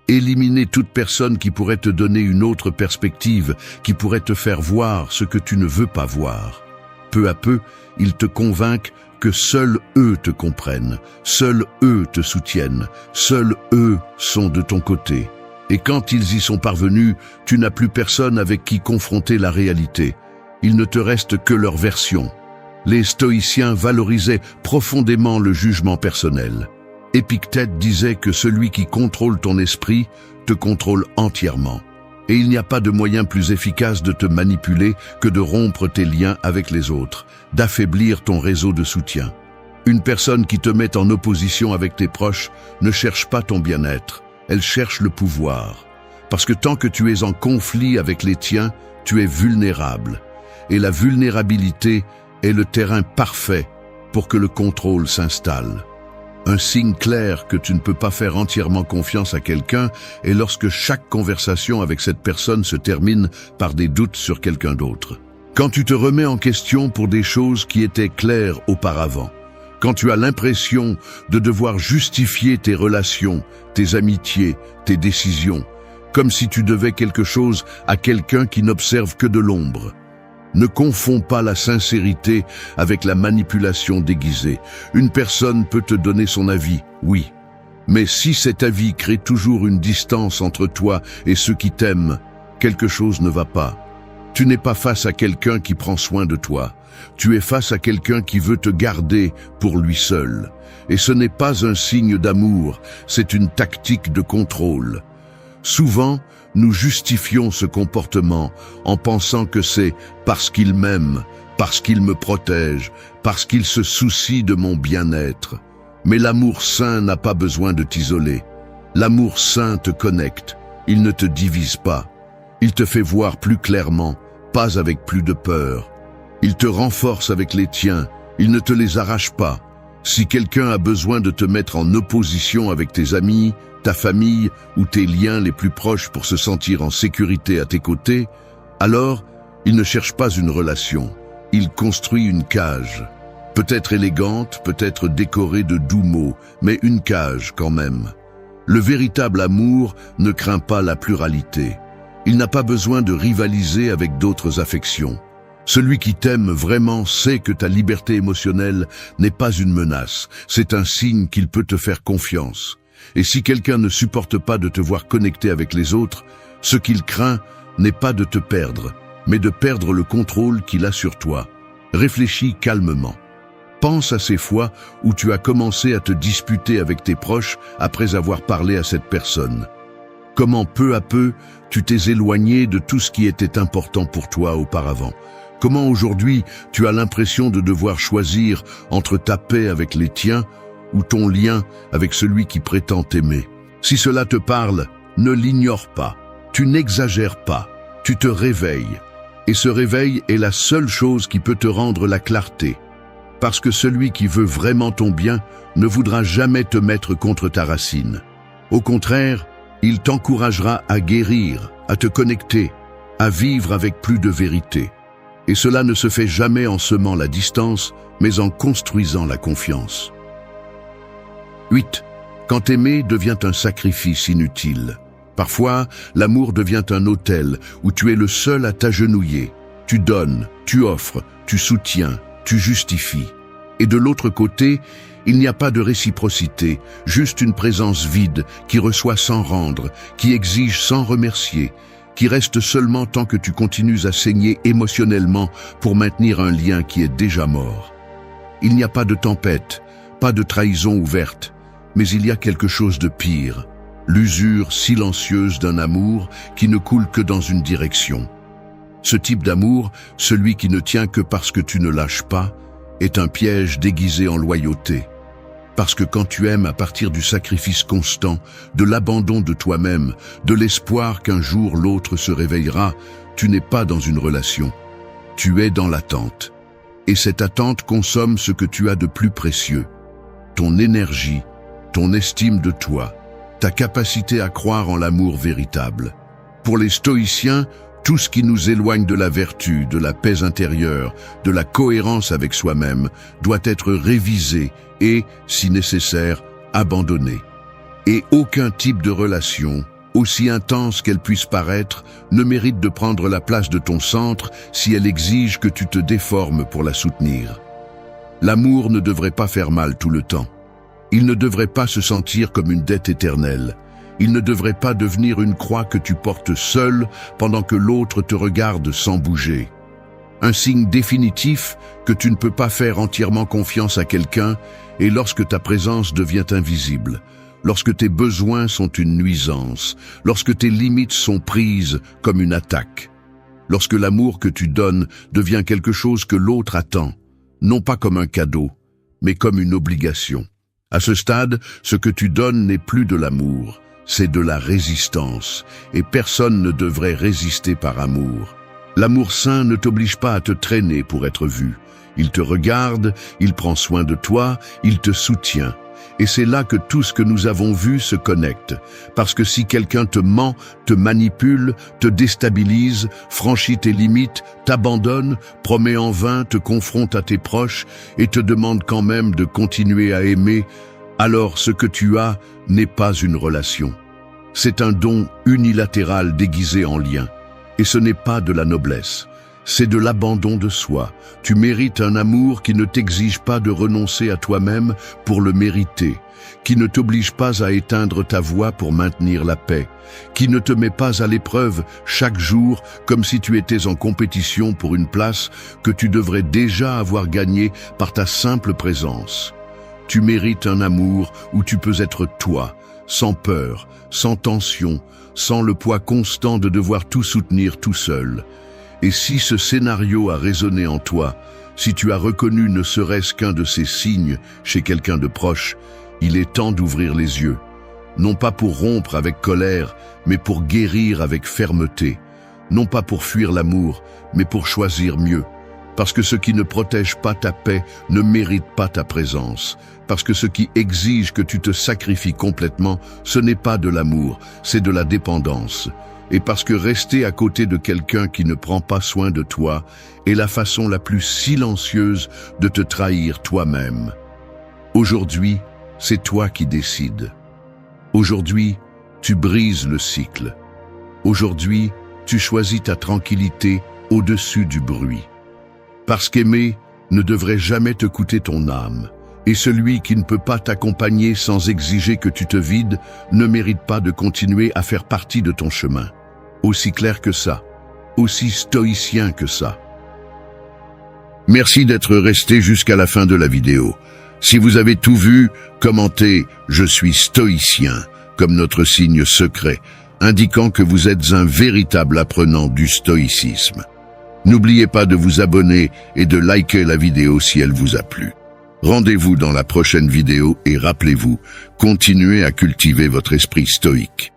Éliminer toute personne qui pourrait te donner une autre perspective, qui pourrait te faire voir ce que tu ne veux pas voir. Peu à peu, ils te convainquent que seuls eux te comprennent, seuls eux te soutiennent, seuls eux sont de ton côté. Et quand ils y sont parvenus, tu n'as plus personne avec qui confronter la réalité. Il ne te reste que leur version. Les stoïciens valorisaient profondément le jugement personnel. Épictète disait que celui qui contrôle ton esprit te contrôle entièrement. Et il n'y a pas de moyen plus efficace de te manipuler que de rompre tes liens avec les autres, d'affaiblir ton réseau de soutien. Une personne qui te met en opposition avec tes proches ne cherche pas ton bien-être, elle cherche le pouvoir. Parce que tant que tu es en conflit avec les tiens, tu es vulnérable. Et la vulnérabilité est le terrain parfait pour que le contrôle s'installe. Un signe clair que tu ne peux pas faire entièrement confiance à quelqu'un est lorsque chaque conversation avec cette personne se termine par des doutes sur quelqu'un d'autre. Quand tu te remets en question pour des choses qui étaient claires auparavant. Quand tu as l'impression de devoir justifier tes relations, tes amitiés, tes décisions, comme si tu devais quelque chose à quelqu'un qui n'observe que de l'ombre. Ne confonds pas la sincérité avec la manipulation déguisée. Une personne peut te donner son avis, oui. Mais si cet avis crée toujours une distance entre toi et ceux qui t'aiment, quelque chose ne va pas. Tu n'es pas face à quelqu'un qui prend soin de toi. Tu es face à quelqu'un qui veut te garder pour lui seul. Et ce n'est pas un signe d'amour, c'est une tactique de contrôle. Souvent, nous justifions ce comportement en pensant que c'est parce qu'il m'aime, parce qu'il me protège, parce qu'il se soucie de mon bien-être. Mais l'amour sain n'a pas besoin de t'isoler. L'amour sain te connecte, il ne te divise pas. Il te fait voir plus clairement, pas avec plus de peur. Il te renforce avec les tiens, il ne te les arrache pas. Si quelqu'un a besoin de te mettre en opposition avec tes amis, ta famille ou tes liens les plus proches pour se sentir en sécurité à tes côtés, alors il ne cherche pas une relation, il construit une cage. Peut-être élégante, peut-être décorée de doux mots, mais une cage quand même. Le véritable amour ne craint pas la pluralité. Il n'a pas besoin de rivaliser avec d'autres affections. Celui qui t'aime vraiment sait que ta liberté émotionnelle n'est pas une menace, c'est un signe qu'il peut te faire confiance. Et si quelqu'un ne supporte pas de te voir connecté avec les autres, ce qu'il craint n'est pas de te perdre, mais de perdre le contrôle qu'il a sur toi. Réfléchis calmement. Pense à ces fois où tu as commencé à te disputer avec tes proches après avoir parlé à cette personne. Comment peu à peu tu t'es éloigné de tout ce qui était important pour toi auparavant. Comment aujourd'hui tu as l'impression de devoir choisir entre ta paix avec les tiens ou ton lien avec celui qui prétend t'aimer. Si cela te parle, ne l'ignore pas. Tu n'exagères pas. Tu te réveilles. Et ce réveil est la seule chose qui peut te rendre la clarté. Parce que celui qui veut vraiment ton bien ne voudra jamais te mettre contre ta racine. Au contraire, il t'encouragera à guérir, à te connecter, à vivre avec plus de vérité. Et cela ne se fait jamais en semant la distance, mais en construisant la confiance. 8. Quand aimer devient un sacrifice inutile. Parfois, l'amour devient un autel où tu es le seul à t'agenouiller. Tu donnes, tu offres, tu soutiens, tu justifies. Et de l'autre côté, il n'y a pas de réciprocité, juste une présence vide qui reçoit sans rendre, qui exige sans remercier, qui reste seulement tant que tu continues à saigner émotionnellement pour maintenir un lien qui est déjà mort. Il n'y a pas de tempête, pas de trahison ouverte, mais il y a quelque chose de pire, l'usure silencieuse d'un amour qui ne coule que dans une direction. Ce type d'amour, celui qui ne tient que parce que tu ne lâches pas, est un piège déguisé en loyauté. Parce que quand tu aimes à partir du sacrifice constant, de l'abandon de toi-même, de l'espoir qu'un jour l'autre se réveillera, tu n'es pas dans une relation. Tu es dans l'attente. Et cette attente consomme ce que tu as de plus précieux. Ton énergie, ton estime de toi, ta capacité à croire en l'amour véritable. Pour les stoïciens, tout ce qui nous éloigne de la vertu, de la paix intérieure, de la cohérence avec soi-même, doit être révisé et, si nécessaire, abandonné. Et aucun type de relation, aussi intense qu'elle puisse paraître, ne mérite de prendre la place de ton centre si elle exige que tu te déformes pour la soutenir. L'amour ne devrait pas faire mal tout le temps. Il ne devrait pas se sentir comme une dette éternelle. Il ne devrait pas devenir une croix que tu portes seul pendant que l'autre te regarde sans bouger. Un signe définitif que tu ne peux pas faire entièrement confiance à quelqu'un est lorsque ta présence devient invisible, lorsque tes besoins sont une nuisance, lorsque tes limites sont prises comme une attaque, lorsque l'amour que tu donnes devient quelque chose que l'autre attend, non pas comme un cadeau, mais comme une obligation. À ce stade, ce que tu donnes n'est plus de l'amour, c'est de la résistance, et personne ne devrait résister par amour. L'amour sain ne t'oblige pas à te traîner pour être vu. Il te regarde, il prend soin de toi, il te soutient. Et c'est là que tout ce que nous avons vu se connecte. Parce que si quelqu'un te ment, te manipule, te déstabilise, franchit tes limites, t'abandonne, promet en vain, te confronte à tes proches et te demande quand même de continuer à aimer, alors ce que tu as n'est pas une relation. C'est un don unilatéral déguisé en lien. Et ce n'est pas de la noblesse. C'est de l'abandon de soi. Tu mérites un amour qui ne t'exige pas de renoncer à toi-même pour le mériter, qui ne t'oblige pas à éteindre ta voix pour maintenir la paix, qui ne te met pas à l'épreuve chaque jour comme si tu étais en compétition pour une place que tu devrais déjà avoir gagnée par ta simple présence. Tu mérites un amour où tu peux être toi, sans peur, sans tension, sans le poids constant de devoir tout soutenir tout seul. Et si ce scénario a résonné en toi, si tu as reconnu ne serait-ce qu'un de ces signes chez quelqu'un de proche, il est temps d'ouvrir les yeux. Non pas pour rompre avec colère, mais pour guérir avec fermeté. Non pas pour fuir l'amour, mais pour choisir mieux. Parce que ce qui ne protège pas ta paix ne mérite pas ta présence. Parce que ce qui exige que tu te sacrifies complètement, ce n'est pas de l'amour, c'est de la dépendance. Et parce que rester à côté de quelqu'un qui ne prend pas soin de toi est la façon la plus silencieuse de te trahir toi-même. Aujourd'hui, c'est toi qui décides. Aujourd'hui, tu brises le cycle. Aujourd'hui, tu choisis ta tranquillité au-dessus du bruit. Parce qu'aimer ne devrait jamais te coûter ton âme. Et celui qui ne peut pas t'accompagner sans exiger que tu te vides ne mérite pas de continuer à faire partie de ton chemin. Aussi clair que ça, aussi stoïcien que ça. Merci d'être resté jusqu'à la fin de la vidéo. Si vous avez tout vu, commentez « Je suis stoïcien » comme notre signe secret, indiquant que vous êtes un véritable apprenant du stoïcisme. N'oubliez pas de vous abonner et de liker la vidéo si elle vous a plu. Rendez-vous dans la prochaine vidéo et rappelez-vous, continuez à cultiver votre esprit stoïque.